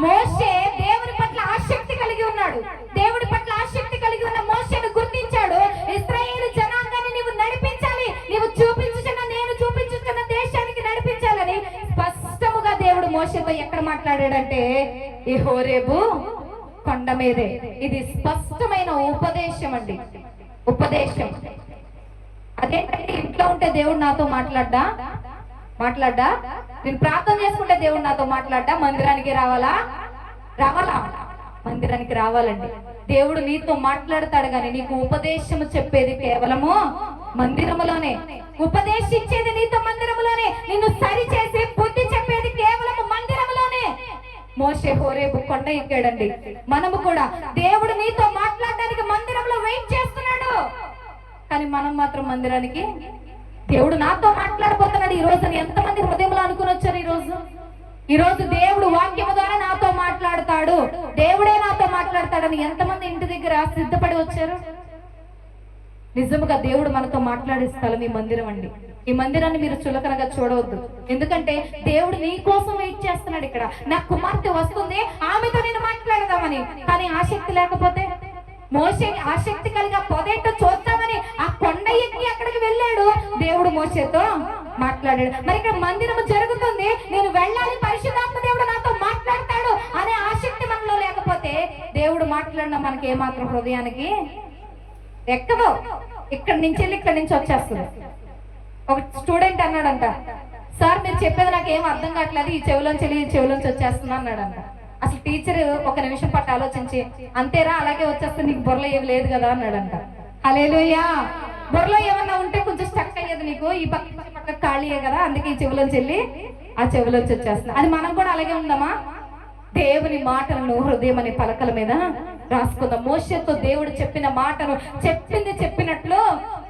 మోషే దేవుని పట్ల ఆసక్తి కలిగి ఉన్నాడు. దేవుడి పట్ల ఆసక్తి కలిగి ఉన్న మోషేను గుర్తించాడు. ఇశ్రాయేలు జనాంగాన్ని నీవు నడిపించాలి, నీవు నేను చూపించుతున్న దేశానికి నడిపించాలని స్పష్టముగా దేవుడు మోషేతో ఎక్కడ మాట్లాడాడంటే ఈ హోరేబు కొండ మీదే. ఇది స్పష్టమైన ఉపదేశం అండి, ఉపదేశం. అదేంటంటే ఇంట్లో ఉంటే దేవుడు నాతో మాట్లాడ్డా? నేను ప్రార్థన చేసుకుంటే దేవుడు నాతో మాట్లాడ్డా? మందిరానికి రావాలా? మందిరానికి రావాలండి. దేవుడు నీతో మాట్లాడతాడు కానీ నీకు ఉపదేశము చెప్పేది కేవలము మందిరములోనే. ఉపదేశించేది నీతో మందిరములోనే. నిన్ను సరి చేసి బుద్ధి చెప్పేది కేవలము మందిరములోనే. మోషే హోరేబు కొండ ఎక్కాడండి. మనము కూడా దేవుడు నీతో మాట్లాడడానికి మందిరంలో వెయిట్ చేస్తున్నాడు కానీ మనం మాత్రం మందిరానికి, దేవుడు నాతో మాట్లాడబోతున్నాడు ఈ రోజు అని ఎంతమంది హృదయంలో అనుకుని వచ్చారు? ఈ రోజు దేవుడు వాక్యము ద్వారా నాతో మాట్లాడతాడు, దేవుడే నాతో మాట్లాడతాడని ఎంతమంది ఇంటి దగ్గర సిద్ధపడి వచ్చారు? నిజముగా దేవుడు మనతో మాట్లాడే స్థలం ఈ మందిరం అండి. ఈ మందిరాన్ని మీరు చులకనగా చూడవద్దు. ఎందుకంటే దేవుడు నీ కోసం వెయిట్ చేస్తున్నాడు. ఇక్కడ నా కుమార్తె వస్తుంది, ఆమెతో నేను మాట్లాడదామని. కానీ ఆసక్తి లేకపోతే, మోషే ఆసక్తి కలిగా పొదేటో చూద్దామని ఆ కొండ ఎక్కి అక్కడికి వెళ్ళాడు. దేవుడు మోషేతో మాట్లాడాడు. మరి ఇక్కడ మందిరము జరుగుతుంది, నేను వెళ్ళాలి, పరిశుద్ధాత్మ దేవుడు నాతో మాట్లాడతాడు అనే ఆసక్తి మనలో లేకపోతే దేవుడు మాట్లాడిన మనకి ఏమాత్రం హృదయానికి ఎక్కదో. ఇక్కడి నుంచి వెళ్ళి ఇక్కడి నుంచి వచ్చేస్తుంది. ఒక స్టూడెంట్ అన్నాడంట, సార్ మీరు చెప్పేది నాకు ఏం అర్థం కావట్లేదు, ఈ చెవులోంచి వెళ్ళి ఈ చెవులోంచి వచ్చేస్తున్నా అన్నాడంట. అసలు టీచర్ ఒక నిమిషం పట్టు ఆలోచించి, అంతేరా అలాగే వచ్చేస్తే నీకు బుర్రలో ఏం లేదు కదా అన్నాడంట. హల్లెలూయా. బుర్రలో ఏమన్నా ఉంటే కొంచెం స్టక్ అయ్యేది నీకు, ఈ పక్క ఖాళీయే కదా, అందుకే ఈ చెవులోంచి వెళ్ళి ఆ చెవులోంచి వచ్చేస్తున్నా. అది మనం కూడా అలాగే ఉందామా? దేవుని మాటలను హృదయం అనే పలకల మీద రాసుకుందాం. మోషేతో దేవుడు చెప్పిన మాటను చెప్పినట్లు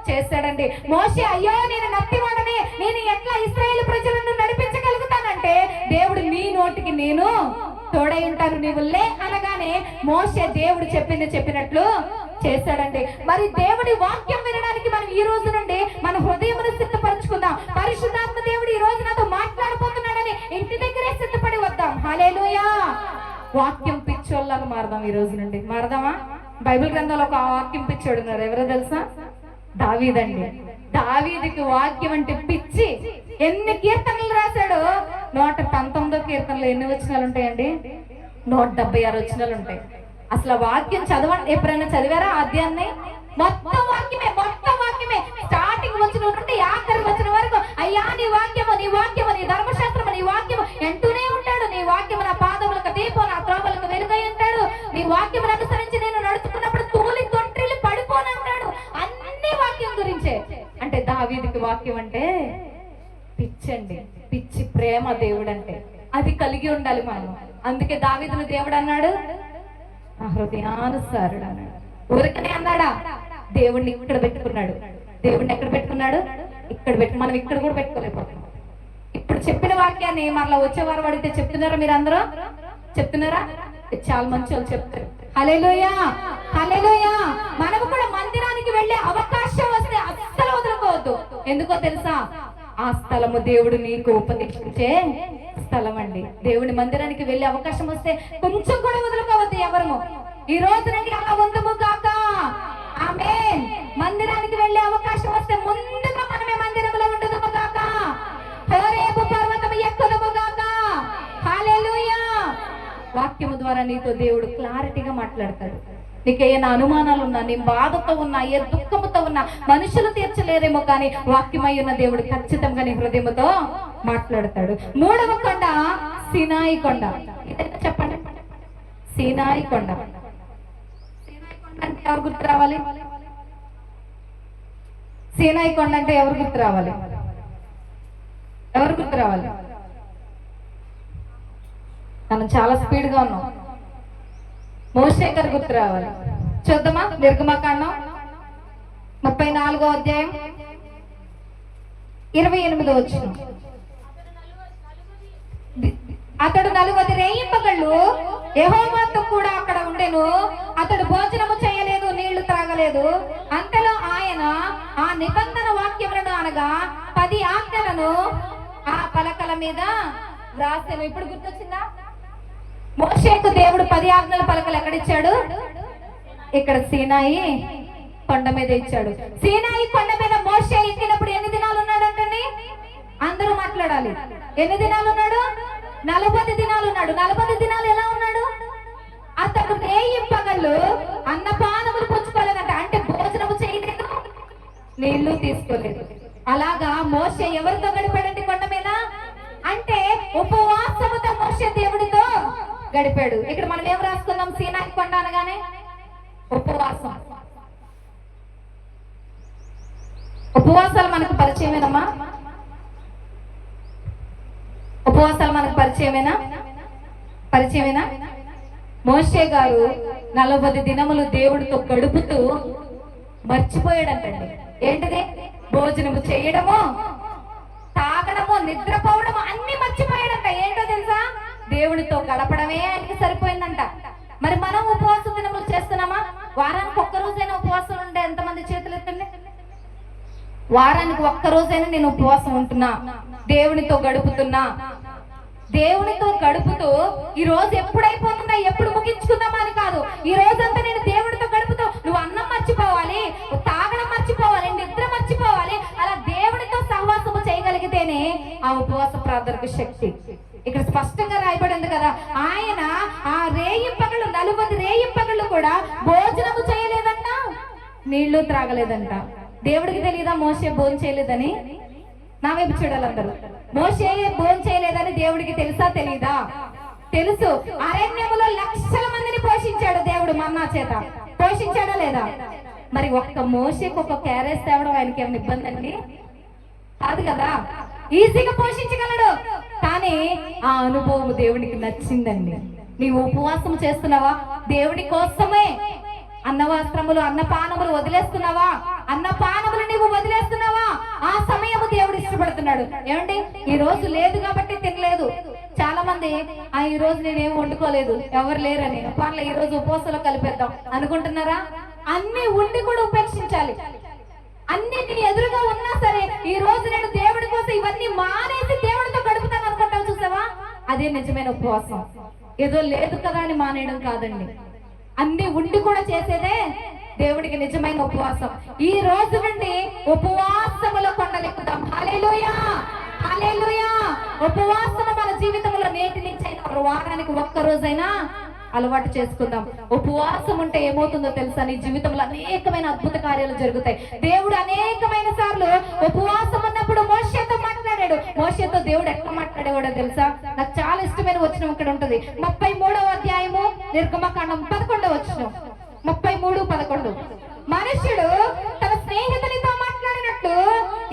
చేశాడండి. మోషే, అయ్యో నేను నత్తివాడని, నేను ఎట్లా ఇశ్రాయేలు ప్రజలను నడిపించగలుగుతానంటే దేవుడు నీ నోటికి నేను తోడై ఉంటాను, నీవు లే అనగానే మోషే దేవుడు చెప్పినట్లు చేశాడండి. మరి దేవుడి వాక్యం వినడానికి మనం ఈ రోజు నుండి మన హృదయమును సిద్ధపరచుకుందాం. పరిశుద్ధాత్మ దేవుడు ఈ రోజు నాతో మాట్లాడబోతున్నాడని ఇంటి దగ్గరే సిద్ధపడి వద్దాం. హల్లెలూయా. వాక్యం పిచ్చోళ్ళగా మారదాం. ఈ రోజు నుండి మారదామా? బైబిల్ గ్రంథంలో ఒక వాక్యం పిచ్చోడు ఉన్నారు. ఎవరో తెలుసా? దావీదండి. దావీదుకి వాక్యం అంటే పిచ్చి. ఎన్ని కీర్తనలు రాశాడు? 119వ కీర్తనలో ఎన్ని వచనాలు ఉంటాయండి? 176 వచనాలు ఉంటాయి. అసలు వాక్యం చదవండి, ఎప్పుడైనా చదివారా అధ్యాయాన్ని? మొత్తం వాక్యమే స్టార్టింగ్ వచ్చిన నుండి ఆఖరి వచ్చిన వరకు అయ్యా నీ వాక్యము నీ ధర్మశాస్త్రము నీ వాక్యము అంటూనే ఉంటాడు. నీ వాక్యము నా పాదములకు దీపం, నా త్రోవలకు వెలుగై ఉంటాడు. నీ వాక్యమును అనుసరించి నేను నడుచుకున్నప్పుడు తూలి తొట్టిల్లి పడిపోనంటాడు. అన్ని వాక్యం గురించే. అంటే దావీదుకి వాక్యం అంటే పిచ్చండి, పిచ్చి ప్రేమ దేవుడు అంటే. అది కలిగి ఉండాలి మనం. అందుకే దావీదును దేవుడు అన్నాడు నా హృదయానుసారుడు అన్నాడు. ఊరికనే అన్నాడా? దేవుణ్ణి ఇక్కడ పెట్టుకున్నాడు. దేవుణ్ణి ఎక్కడ పెట్టుకున్నాడు? ఇక్కడ మనం ఇక్కడ కూడా పెట్టుకోలేకపోతున్నాం. ఇప్పుడు చెప్పిన వాక్యాన్ని మరలా వచ్చేవారు అడిగితే చెప్తున్నారా? మీరు అందరూ చెప్తున్నారా? చాలా మంచి వాళ్ళు చెప్తారు. హల్లెలూయా హల్లెలూయా. మనము కూడా మందిరానికి వెళ్ళే అవకాశం వస్తే అస్సలు వదులుకోవద్దు. ఎందుకో తెలుసా? ఆ స్థలము దేవుడు నీకు ఉపదేశించే స్థలం అండి. దేవుని మందిరానికి వెళ్ళే అవకాశం వస్తే కొంచెం కూడా వదులుకోవద్దు ఎవరు. ఈ రోజు నుండి అలా ఉందము కాక. ఆమేన్. మందిరానికి వెళ్ళే అవకాశం వస్తే ముందుగా మనమే మందిరంలో ఉండదుము కాక. హోరేబు పర్వతము ఎక్కుదుము కాక. హల్లెలూయా. వాక్యము ద్వారా నీతో దేవుడు క్లారిటీగా మాట్లాడతాడు. నీకేమైనా అనుమానాలు ఉన్నా, నీ బాధతో ఉన్నా, ఏ దుఃఖముతో ఉన్నా, మనుషులు తీర్చలేరేమో కానీ వాక్యమై ఉన్న దేవుడు ఖచ్చితంగా నీ హృదయముతో మాట్లాడతాడు. 3వ కొండ సీనాయి కొండ. చెప్పండి, సీనాయి కొండ. అంటే ఎవరు గుర్తు రావాలి? సీనాయి కొండ అంటే ఎవరు గుర్తు రావాలి? ఎవరు గుర్తు రావాలి? మనం చాలా స్పీడ్గా ఉన్నాం. మోషే గారు గుర్తు రావాలి. చూద్దామా? నిర్గమకాండం 34వ అధ్యాయం 28వ వచనం. అతడు 40 రేయింపగళ్ళు యెహోవాతో కూడా అక్కడ ఉండెను. అతడు భోజనము చేయలేదు, నీళ్లు త్రాగలేదు. అంతలో ఆయన ఆ నిబంధన వాక్యములను అనగా 10 ఆజ్ఞలను ఆ పలకల మీద వ్రాసెను. ఇప్పుడు గుర్తొచ్చిందా? మోషేకు దేవుడు 10 ఆజ్ఞల పలకలు ఎక్కడిచ్చాడు? ఇక్కడ సీనాయి కొండ మీద ఇచ్చాడు. సీనాయి కొండ మీద మోషే ఎక్కినప్పుడు ఎన్ని దినాలు ఉన్నాడంటండి? అందరూ మాట్లాడాలి. ఎన్ని దినాలు ఉన్నాడు? 40 దినాలు ఉన్నాడు. 40 దినాలు ఎలా ఉన్నాడు? అతడు రేయింపగళ్ళు అన్నపానములు పుచ్చుకోలేదంట. అంటే భోజనము చేయలేదు, నీళ్లు తీసుకోలేదు. అలాగా మోషే ఎవరితో గడిపాడండి కొండ మీద? అంటే ఉపవాసముతో మోషే దేవుడితో గడిపాడు. ఇక్కడ మనం ఏం రాసుకున్నాం? సీనాయి కొండ అనగానే ఉపవాసం. ఉపవాసాలు మనకు పరిచయమేనమ్మా? ఉపవాసాలు మనకు పరిచయమేనా? మోషే గారు 40 దినములు దేవుడితో గడుపుతూ మర్చిపోయాడంటండి. ఏంటిది? భోజనము చేయడము, తాగడము, నిద్రపోవడము అన్ని మర్చిపోయాడంట. ఏంటో తెలుసా? దేవుడితో గడపడమే ఆయనకి సరిపోయిందంట. మరి మనం ఉపవాస దినములు చేస్తున్నామా? వారానికి ఒక్కరోజైనా ఉపవాసం ఉండే ఎంతమంది చేతులు ఎత్తండి. వారానికి ఒక్కరోజైనా నేను ఉపవాసం ఉంటున్నా, దేవునితో గడుపుతున్నా. దేవునితో గడుపుతూ ఈ రోజు ఎప్పుడైపోతుందా, ఎప్పుడు ముగించుకుందామా అని కాదు. ఈ రోజంతా నేను దేవుడితో గడుపుతూ నువ్వు అన్నం మర్చిపోవాలి, తాగడం మర్చిపోవాలి, నిద్ర మర్చిపోవాలి. అలా దేవుడితో సహవాసము చేయగలిగితేనే ఆ ఉపవాస ప్రార్థనకు శక్తి. ఇక్కడ స్పష్టంగా రాయబడింది కదా, ఆయన ఆ రేయింపగళ్ళు 40 రేయింపగళ్ళు కూడా భోజనము చేయలేదంట, నీళ్లు త్రాగలేదంట. దేవుడికి తెలియదా మోషే భోజనం చేయలేదని? నా వైపు చూడాలి అందరూ. మోషే భోజనం చేయలేదని దేవుడికి తెలుసా తెలీదా? తెలుసు. అరణ్యములో లక్షల మందిని పోషించాడు దేవుడు మన్నా చేత. పోషించాడా లేదా? మరి ఒక్క మోషేకి ఒక క్యారేజ్ తేవడం ఆయనకి ఏమైనా ఇబ్బంది అండి? కాదు కదా, ఈజీగా పోషించగలడు. కానీ ఆ అనుభవం దేవునికి నచ్చిందండి. నీవు ఉపవాసం చేస్తున్నావా? దేవుడి కోసమే. అన్నవస్త్రములు, అన్నపానములు వదిలేస్తున్నావా? అన్నపానములు నీవు వదిలేస్తున్నావా? ఆ సమయము దేవుడు ఇష్టపడుతున్నాడు. ఏమండి, ఈ రోజు లేదు కాబట్టి తినలేదు. చాలా మంది ఈ రోజు నేనేం వండుకోలేదు, ఎవరు లేరని, పర్లే ఈ రోజు ఉపవాసంలో కలిపేద్దాం అనుకుంటున్నారా? అన్ని ఉండి కూడా ఉపేక్షించాలి. అన్ని నీ ఎదురుగా ఉన్నా సరే ఈ రోజు నేను దేవుడి కోసం ఇవన్నీ మానేసి దేవుడితో గడుపుతాను అనుకుంటావు చూసావా? అదే నిజమైన ఉపవాసం. ఏదో లేదు కదా అని మానేయడం కాదండి. అన్ని ఉండి కూడా చేసేదే దేవుడికి నిజమైన ఉపవాసం. ఈ రోజు నుండి ఉపవాసములో కొండలెక్కుదాం. హల్లెలూయా హల్లెలూయా. ఉపవాసము మన జీవితంలో నేటి నుంచి అయినా అంటారు, వారానికి ఒక్క రోజైనా అలవాటు చేసుకుందాం. ఉపవాసం ఉంటే ఏమవుతుందో తెలుసా? నీ జీవితంలో అనేకమైన అద్భుత కార్యాలు జరుగుతాయి. దేవుడు అనేకమైన సార్లు ఉపవాసం ఉన్నప్పుడు మోషేతో మాట్లాడాడు. మోషేతో దేవుడు ఎట్లా మాట్లాడేవాడో తెలుసా? నాకు చాలా ఇష్టమైన వచనం ఇక్కడ ఉంటుంది. 33వ అధ్యాయము నిర్గమకాండం 11వ వచనం. 33:11. మనుష్యుడు తన స్నేహితునితో మాట్లాడినట్లు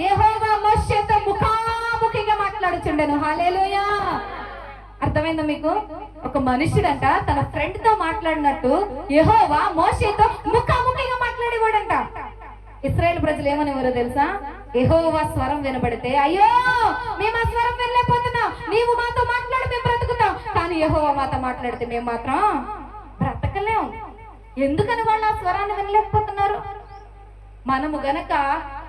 యెహోవా మోషేతో ముఖాముఖిగా మాట్లాడుచుండెను. హల్లెలూయా. అర్థమైందా మీకు? ఒక మనుషుడంట తన ఫ్రెండ్ తో మాట్లాడినట్టు యెహోవా మోషేతో ముఖాముఖిగా మాట్లాడేవాడంట. ఇశ్రాయేలు ప్రజలు ఏమనేవారో తెలుసా? యెహోవా స్వరం వినబడితే, అయ్యో మేము ఆ స్వరం వినలేకపోతున్నాం, నీవు మాతో మాట్లాడి మేము బ్రతుకుతాం. కానీ యెహోవా మాతో మాట్లాడితే మేము మాత్రం బ్రతకలేం. ఎందుకని వాళ్ళు ఆ స్వరాన్ని వినలేకపోతున్నారు? మనము గనక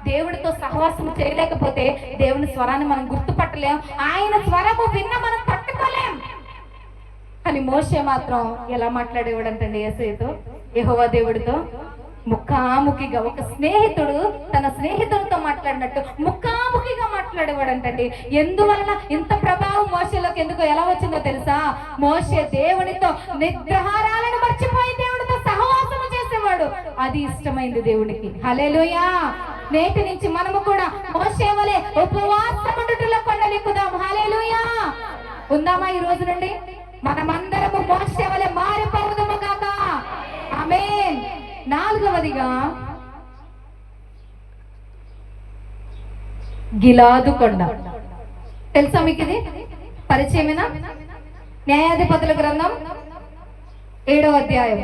దేవుడితో సహవాసం చేయలేకపోతే దేవుని స్వరాన్ని మనం గుర్తుపట్టలేం. ఆయన స్వరము విన్న మనం తట్టుకోలేం. కానీ మోషే మాత్రం ఎలా మాట్లాడేవాడంటండి యేసయ్యతో, యెహోవా దేవుడితో ముఖాముఖిగా. ఒక స్నేహితుడు తన స్నేహితుడితో మాట్లాడినట్టు ముఖాముఖిగా మాట్లాడేవాడంటండి. ఎందువలన ఇంత ప్రభావం మోషేలోకి ఎందుకో ఎలా వచ్చిందో తెలుసా? మోషే దేవునితో నిద్రాహారాలను మర్చిపోయి దేవుడితో సహవాసము చేసేవాడు. అది ఇష్టమైంది దేవునికి. హల్లెలూయా. నేటి నుంచి మనము కూడా మోషే వలె ఉపవాసముండుటలో కొండలెక్కుదాం. హల్లెలూయా. ఉందామా ఈ రోజు నుండి? మనమందరము మోషే వలె మారిపోవుదాము గాక. ఆమేన్. 4వదిగా గిలాదు కొండ. తెలుసా మీకు? ఇది పరిచయమేనా? న్యాయాధిపతుల గ్రంథం 7వ అధ్యాయం.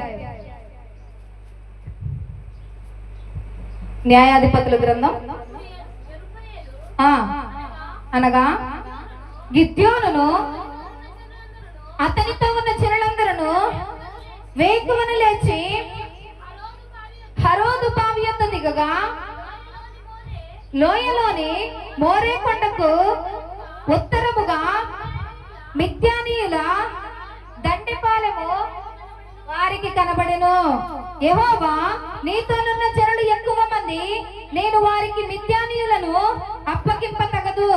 న్యాయాధిపతుల గ్రంథం అనగా గిద్యోనును అతనితో ఉన్న జనులందరూ వేకువన లేచి హరోదు బావి యొద్ద దిగగా లోయలోని మోరే కొండకు ఉత్తరముగా మిద్యానీయుల దండెపాలెము వారికి కనబడెను. యెహోవా నీతోనున్న జనులు ఎక్కువ మంది, నేను వారికి మిద్యానీయులను అప్పగింప తగదు.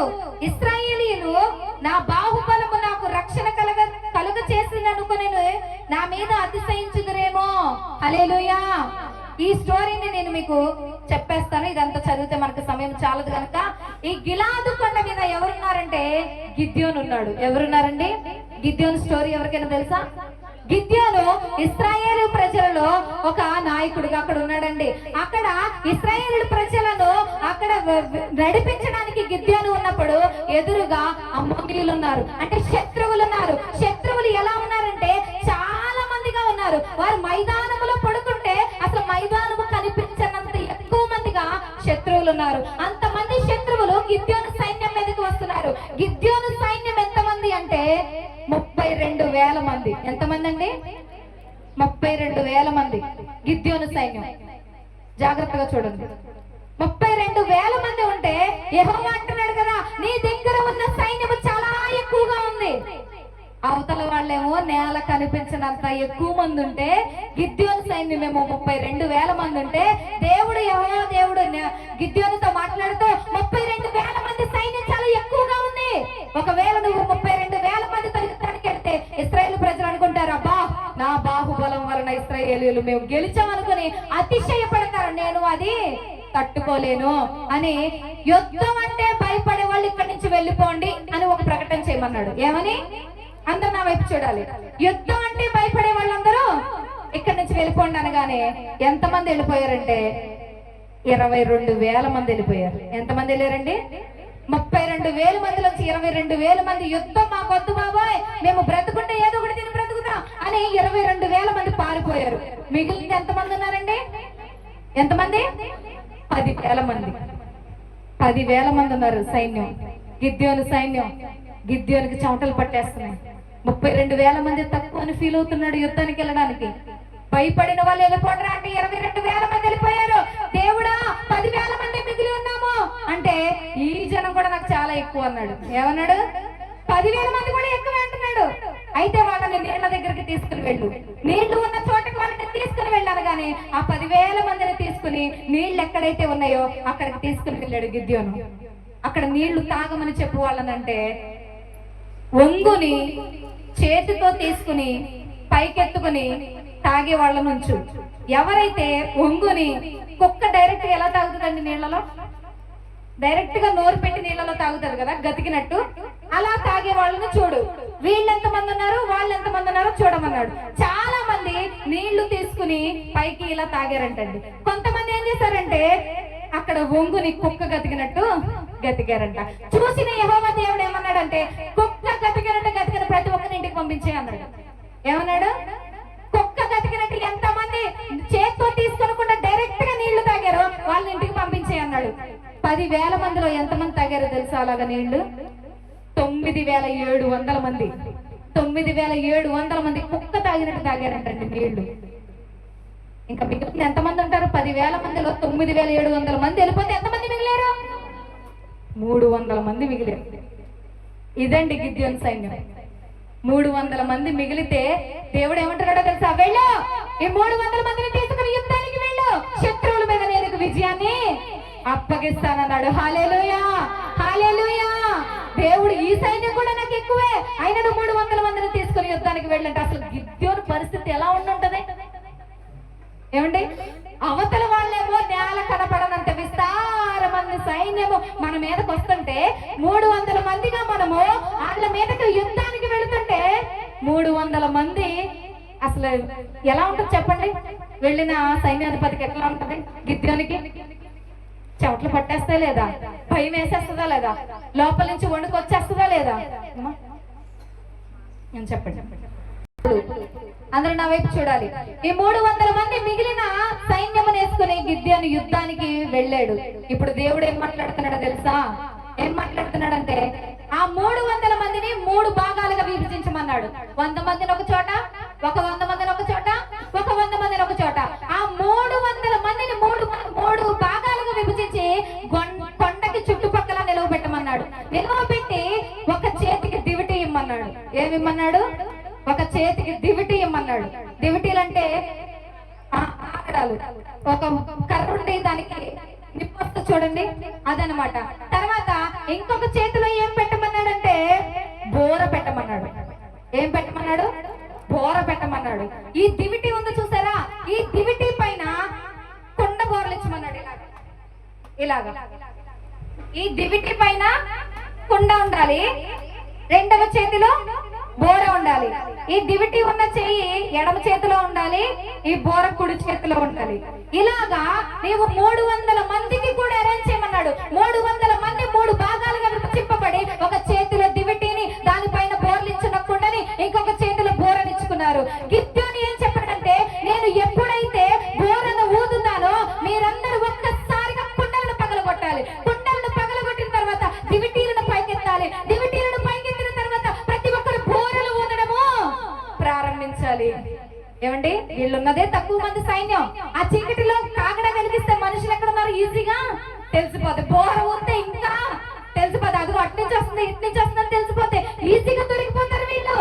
ఇశ్రాయేలీయులు నా బాహుబలము నాకు రక్షణ కలుగ చేసిననుకొనెను నా మీద అతిశయించుదురేమో. హల్లెలూయా. ఈ స్టోరీని నేను మీకు చెప్పేస్తాను. ఇదంతా చదివితే మనకు సమయం చాలదు కనుక. ఈ గిలాదు కొండ మీద ఎవరున్నారంటే గిద్యోను ఉన్నాడు. ఎవరున్నారండి? గిద్యోను స్టోరీ ఎవరికైనా తెలుసా? గిద్యోను ఇశ్రాయేలు ప్రజలలో ఒక నాయకుడిగా అక్కడ ఉన్నాడండి. అక్కడ ఇశ్రాయేలు ప్రజలను అక్కడ నడిపించడానికి గిద్యోను ఉన్నప్పుడు ఎదురుగా అమ్మోనీయులు ఉన్నారు, అంటే శత్రువులు ఉన్నారు. శత్రువులు ఎలా ఉన్నారంటే చాలా మందిగా ఉన్నారు. వారు మైదానములో పడుకుంటే అసలు మైదానము కనిపించనంత ఎక్కువ మందిగా శత్రువులు ఉన్నారు. అంతమంది శత్రువులు గిద్యోను సైన్యం మీదకి వస్తున్నారు. గిద్యోను సైన్యం ఎంతమంది అంటే 32,000 మంది. ఎంతమంది అండి? 32,000 మంది గిద్యోను సైన్యం. జాగ్రత్తగా చూడండి. 32,000 మంది ఉంటే యెహోవా అంటున్నాడు కదా, నీ దగ్గర ఉన్న సైన్యము చాలా ఎక్కువగా ఉంది. అవతల వాళ్ళేమో నేల కనిపించినంత ఎక్కువ మంది ఉంటే గిద్యోను సైన్యమేమో 32,000 మంది ఉంటే దేవుడు యెహోవా దేవుడు గిద్యోనుతో మాట్లాడుతూ 32,000 మంది సైన్యం చాలా ఎక్కువగా ఉంది. ఒకవేళ నువ్వు 32,000 మంది తొలగించడానికి వెళ్తే ఇశ్రాయేలు ప్రజలు అనుకుంటారు, అబ్బా నా బాహుబలం వలన ఇశ్రాయేలీయులు మేము గెలిచామనుకుని అతిశయపడతారు, నేను అది తట్టుకోలేను అని. యుద్ధం అంటే భయపడే వాళ్ళు ఇక్కడి నుంచి వెళ్ళిపోండి అని ఒక ప్రకటన చేయమన్నాడు. ఏమని? అందరు నా వైపు చూడాలి. యుద్ధం అంటే భయపడే వాళ్ళందరూ ఇక్కడి నుంచి వెళ్ళిపోండి అనగానే ఎంతమంది వెళ్ళిపోయారంటే 22,000 మంది వెళ్ళిపోయారు. ఎంతమంది వెళ్ళారండి? 32,000 మందిలోంచి 22,000 మంది యుద్ధం మాకొద్దు బాబాయ్, మేము బ్రతుకుంటే ఏదో ఒకటి తిని బ్రతుకుతాం అని 22,000 మంది పారిపోయారు. మిగిలింది ఎంతమంది ఉన్నారండి? ఎంతమంది? 10,000 మంది. 10,000 మంది ఉన్నారు సైన్యం. గిద్యోను సైన్యం. గిద్యోనికి చెమటలు పట్టేస్తున్నాయి. 32,000 మంది తక్కువ అని ఫీల్ అవుతున్నాడు యుద్ధానికి వెళ్ళడానికి. భయపడిన వాళ్ళు వెళ్ళిపోండి అంటే 22,000 మంది వెళ్ళిపోయారు. దేవుడా 10,000 మంది మిగిలి ఉన్నాము అంటే ఈ జనం కూడా నాకు చాలా ఎక్కువ అన్నాడు. ఏమన్నాడు? 10,000 మంది కూడా ఎక్కువ అంటున్నాడు. అయితే వాళ్ళని నీళ్ల దగ్గరికి తీసుకుని వెళ్ళు, నీళ్లు ఉన్న చోటకి వాళ్ళని తీసుకుని వెళ్ళాను. కానీ ఆ 10,000 మందిని తీసుకుని నీళ్లు ఎక్కడైతే ఉన్నాయో అక్కడికి తీసుకుని వెళ్ళాడు గిద్యోను. అక్కడ నీళ్లు తాగమని చెప్పు వాళ్ళనంటే ఒంగుని చేతితో తీసుకుని పైకెత్తుకుని తాగే వాళ్ళ నుంచి ఎవరైతే ఒంగుని కుక్క డైరెక్ట్ గా ఎలా తాగుతుందండి నీళ్ళలో? డైరెక్ట్ గా నోరు పెట్టి నీళ్ళలో తాగుతుంది కదా గతికినట్టు. అలా తాగే వాళ్ళని చూడు. వీళ్ళు ఎంతమంది ఉన్నారు, వాళ్ళు ఎంతమంది ఉన్నారో చూడమన్నాడు. చాలా మంది నీళ్లు తీసుకుని పైకి ఇలా తాగారంటండి. కొంతమంది ఏం చేశారంటే అక్కడ ఒంగుని కుక్క గతికినట్టు గతికారంట. చూసిన యెహోవా దేవుడు ఏమన్నాడంటే, కుక్క గతికినట్టు గతికిన ప్రతి ఒక్కరిని ఇంటికి పంపించే అన్నాడు. ఏమన్నాడు? కుక్క గతికినట్టు ఎంతమంది చేత్తో తీసుకొనకుండా డైరెక్ట్ గా నీళ్లు తాగారో వాళ్ళని ఇంటికి పంపించే అన్నాడు. 10,000 మందిలో ఎంతమంది తాగారో తెలుసా అలాగా నీళ్లు? 9,700 మంది. 9,700 మంది కుక్క తాగినట్టు తాగారంటండి నీళ్లు. ఇంకా మిగిలిన ఎంతమంది ఉంటారు? 10,000 మందిలో 9,700 మంది వెళ్ళిపోతే ఎంతమంది మిగిలారు? 300 మంది మిగిలారు. ఇదండి గిద్యోను సైన్యం. 300 మంది మిగిలితే దేవుడు ఏమంటున్నాడో తెలుసా? వెళ్ళు, ఈ 300 మందిని తీసుకుని యుద్ధానికి వెళ్ళు, శత్రువుల మీద నేను విజయాన్ని అప్పగిస్తానన్నాడు. హల్లెలూయా, హల్లెలూయా. దేవుడు ఈ సైన్యం కూడా నాకు ఎక్కువే, అయినా 300 మందిని తీసుకుని యుద్ధానికి వెళ్ళంటే అసలు గిద్యోను పరిస్థితి ఎలా ఉండుంటది ఏమండి? అవతల వాళ్ళేమో నేల కనపడనంత విస్తారమైన సైన్యము మన మీదకి వస్తుంటే 300 మందిగా మనము వాళ్ళ మీదకి యుద్ధానికి వెళుతుంటే 300 మంది అసలు ఎలా ఉంటుంది చెప్పండి? వెళ్ళిన సైన్యాధిపతికి ఎట్లా ఉంటది? గిద్యోనికి చెవట్లు పట్టేస్తా లేదా? భయం వేసేస్తుందా లేదా? లోపల నుంచి వణుకొచ్చేస్తుందా లేదా? చెప్పండి, అందరూ నా వైపు చూడాలి. ఈ 300 మంది మిగిలిన సైన్యము వేసుకుని గిద్యోను యుద్ధానికి వెళ్ళాడు. ఇప్పుడు దేవుడు ఏం మాట్లాడుతున్నాడో తెలుసా? ఏం మాట్లాడుతున్నాడంటే ఆ 300 మందిని 3 భాగాలుగా విభజించమన్నాడు. 100 మందిని ఒక చోట, ఒక 100 మందిని ఒక చోట, ఒక 100 మందిని ఒక చోట. ఆ 300 మందిని మూడు భాగాలుగా విభజించి కొండకి చుట్టుపక్కల నిలవబెట్టమన్నాడు. నిలవబెట్టి ఒక చేతికి దివిటి ఇమ్మన్నాడు. ఏమిమ్మన్నాడు? ఒక చేతికి దివిటి ఇమ్మన్నాడు. దివిటీలు అంటే ఆకడాలు, ఒక కర్ర ఉండి దానికి నిప్పొస్తు చూడండి, అదనమాట. తర్వాత ఇంకొక చేతిలో ఏం పెట్టమన్నాడంటే బోర పెట్టమన్నాడు. ఏం పెట్టమన్నాడు? బోర పెట్టమన్నాడు. ఈ దివిటి ఉంది చూసారా? ఈ దివిటి పైన కొండ బోర్లు ఇచ్చమన్నాడు. ఇలాగా ఈ దివిటి పైన కుండ ఉండాలి, రెండవ చేతిలో బోర ఉండాలి. ఈ దివిటి ఉన్న చెయ్యి ఎడమ చేతిలో ఉండాలి, ఈ బోర కుడి చేతిలో ఉండాలి. ఇలాగా నీవు 300 మందికి కూడా అరేంజ్ చేయమన్నాడు. 300 మంది 3 భాగాలుగా విభజింపబడి ఒక చేతిలో దివిటిని, దానిపైన బోర్లించిన కుండని, ఇంకొక చేతిలో బోరనిచ్చుకున్నారు. గిద్యోను ఏం చెప్పాడంటే, నేను ఎప్పుడైతే బోరను ఊదుతానో మీరందరూ ఒక్కసారిగా కుండలను పగలగొట్టాలి. కుండలను పగలగొట్టిన తర్వాత దివిటీలను పైకెత్తాలి. దివిటీలను పైకెత్తిన తర్వాత ప్రతి ఒక్కరు బోరలు ఊదడము ప్రారంభించాలి. ఏమండి? వీళ్ళున్నదే తక్కువ మంది సైన్యం. ఆ చీకటిలో కాగడ వెలిగిస్తే మనుషులు ఎక్కడ ఉన్నారు ఈజీగా తెలిసిపోతే, బోర ఊస్తే ఇంకా తెలిసిపోతే, అదిగో అటు నుంచి వస్తుంది ఇటు నుంచి వస్తుందని తెలిసిపోతే ఈజీగా దొరికిపోతారు వీళ్ళు.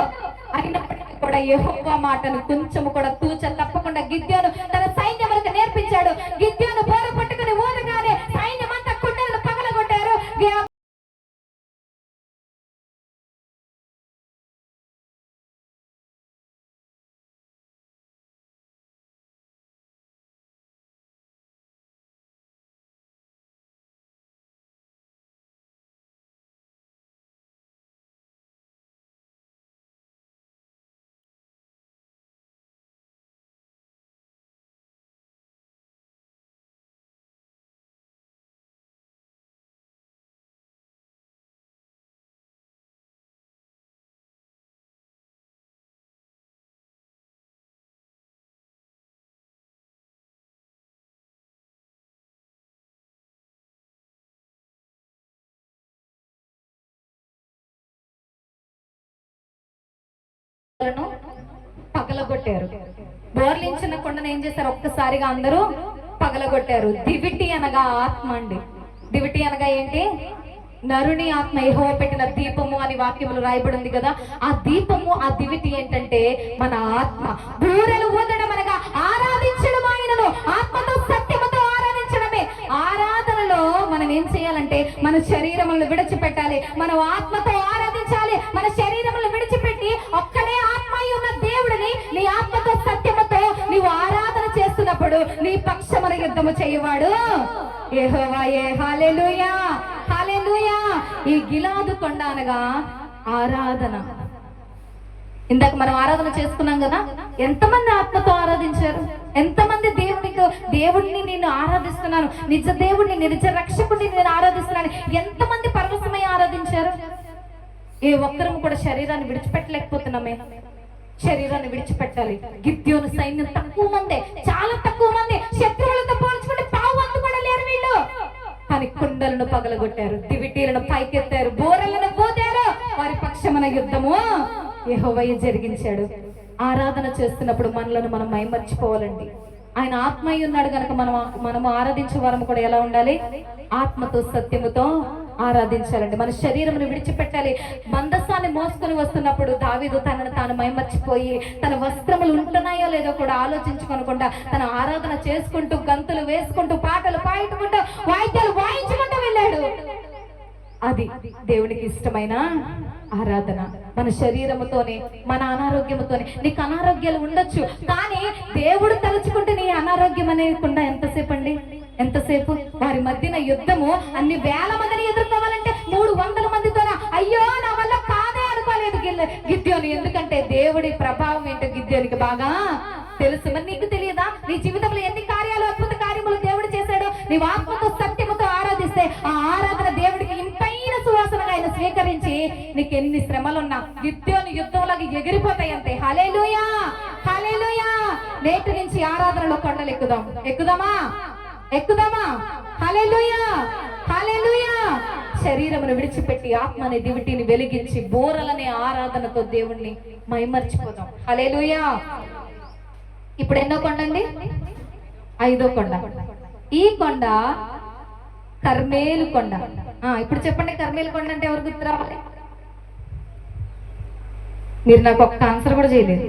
అయినప్పటికీ కూడా యెహోవా మాటను కొంచెము కూడా తూచ తప్పకుండా గిద్యోను తన సైన్యములకు నేర్పించాడు. గిద్యోను బోర పట్టుకుని ఊదగానే సైన్యం అంతా కుండలను పగలగొట్టారు. పగలగొట్టారు. బోర్లించిన కొండను ఏం చేశారు? ఒక్కసారిగా అందరూ పగలగొట్టారు. దివిటి అనగా ఆత్మ అండి. దివిటి అనగా ఏంటి? నరుని ఆత్మ, యెహోవా పెట్టిన దీపము అని వాక్యములు రాయబడి ఉంది కదా. ఆ దీపము, ఆ దివిటి ఏంటంటే మన ఆత్మ. బూరెలు ఊదడం అనగా ఆరాధించడం, ఆయనను ఆత్మతో సత్యముతో ఆరాధించడమే. ఆరాధనలో మనం ఏం చేయాలంటే మన శరీరములను విడిచిపెట్టాలి. మనం ఆత్మతో ఆరాధించాలి. మన శరీరములను విడిచిపెట్టి ఒక్కడే నీ ఆత్మతో సత్యముతో నీవు ఆరాధన చేస్తున్నప్పుడు నీ పక్షమున యుద్ధము చేయవాడు యెహోవాయే. హల్లెలూయా, హల్లెలూయా. ఈ గిలాదు కొండ అనగా ఆరాధన. ఇందాక మనం ఆరాధన చేసుకున్నాం కదా, ఎంతమంది ఆత్మతో ఆరాధించారు? ఎంతమంది దేవుడిని నేను ఆరాధిస్తున్నాను, నిజ దేవుడిని, నిజ రక్షకుడిని నేను ఆరాధిస్తున్నాను, ఎంతమంది పరవశమై ఆరాధించారు? ఏ ఒక్కరము కూడా శరీరాన్ని విడిచిపెట్టలేకపోతున్నామే. శరీరాన్ని విడిచిపెట్టాలి. గిద్యోను సైన్యం తక్కువ మందే, చాలా తక్కువ మంది. శత్రువులతో పోల్చుకుంటే పావు అంతు కూడా లేరు వీళ్ళు. కానీ కుండలను పగలగొట్టారు, దివిటీలను పైకెత్తారు, బోరలను పోతారు. వారి పక్షమున యుద్ధము యెహోవా జరిగించాడు. ఆరాధన చేస్తున్నప్పుడు మనలను మనం మైమర్చిపోవాలండి. ఆయన ఆత్మయ్య ఉన్నాడు కనుక మనము ఆరాధించే వారము కూడా ఎలా ఉండాలి? ఆత్మతో సత్యముతో ఆరాధించాలండి. మన శరీరమును విడిచిపెట్టాలి. మందసాన్ని మోసుకొని వస్తున్నప్పుడు దావీదు తనను తాను మైమర్చిపోయి తన వస్త్రములు ఉంటున్నాయో లేదో కూడా ఆలోచించుకోనకుండా తన ఆరాధన చేసుకుంటూ, గంతులు వేసుకుంటూ, పాటలు పాడుకుంటూ, వాయిద్యాలు వాయించుకుంటూ వెళ్ళాడు. అది దేవునికి ఇష్టమైన ఆరాధన. మన శరీరముతోనే, మన అనారోగ్యముతోనే. నీకు అనారోగ్యాలు ఉండొచ్చు, కానీ దేవుడు తలుచుకుంటే నీ అనారోగ్యం అనేకుండా ఎంతసేపు అండి? ఎంతసేపు? వారి మధ్యన యుద్ధము అన్ని వేల మందిని ఎదుర్కోవాలంటే 300 మందితో అయ్యో నా వల్ల కాదే అనుకోలేదు గిద్యోను. ఎందుకంటే దేవుడి ప్రభావం ఏంటో గిద్యోనికి బాగా తెలుసు. మరి నీకు తెలియదా? నీ జీవితంలో ఎన్ని కార్యాలు, అద్భుత కార్యములు దేవుడు చేశాడు. నీ ఆత్మతో సత్యముతో ఆరాధిస్తే ఆ ఆరాధన దేవుడికి ఇంపైన సువాసనగా ఆయన స్వీకరించి నీకు ఎన్ని శ్రమలున్నా గిద్యోను యుద్ధంలాగా ఎగిరిపోతాయి అంతే. హల్లెలూయా, హల్లెలూయా. నేటి నుంచి ఆరాధనలో కొండలు ఎక్కుదాం. ఎక్కుదామా? ఎక్కుదామా? హల్లెలూయా, హల్లెలూయా. శరీరమును విడిచిపెట్టి ఆత్మని దివిటిని వెలిగించి బోరలనే ఆరాధనతో దేవుణ్ణి మైమర్చిపోదాం. హల్లెలూయా. ఇప్పుడు ఎన్నో కొండ అండి? 5వ కొండ. ఈ కొండ కర్మేలు కొండ. ఇప్పుడు చెప్పండి, కర్మేలు కొండ అంటే ఎవరు గుర్తు రావాలి? మీరు నాకు ఒక్క ఆన్సర్ కూడా చేయలేదు.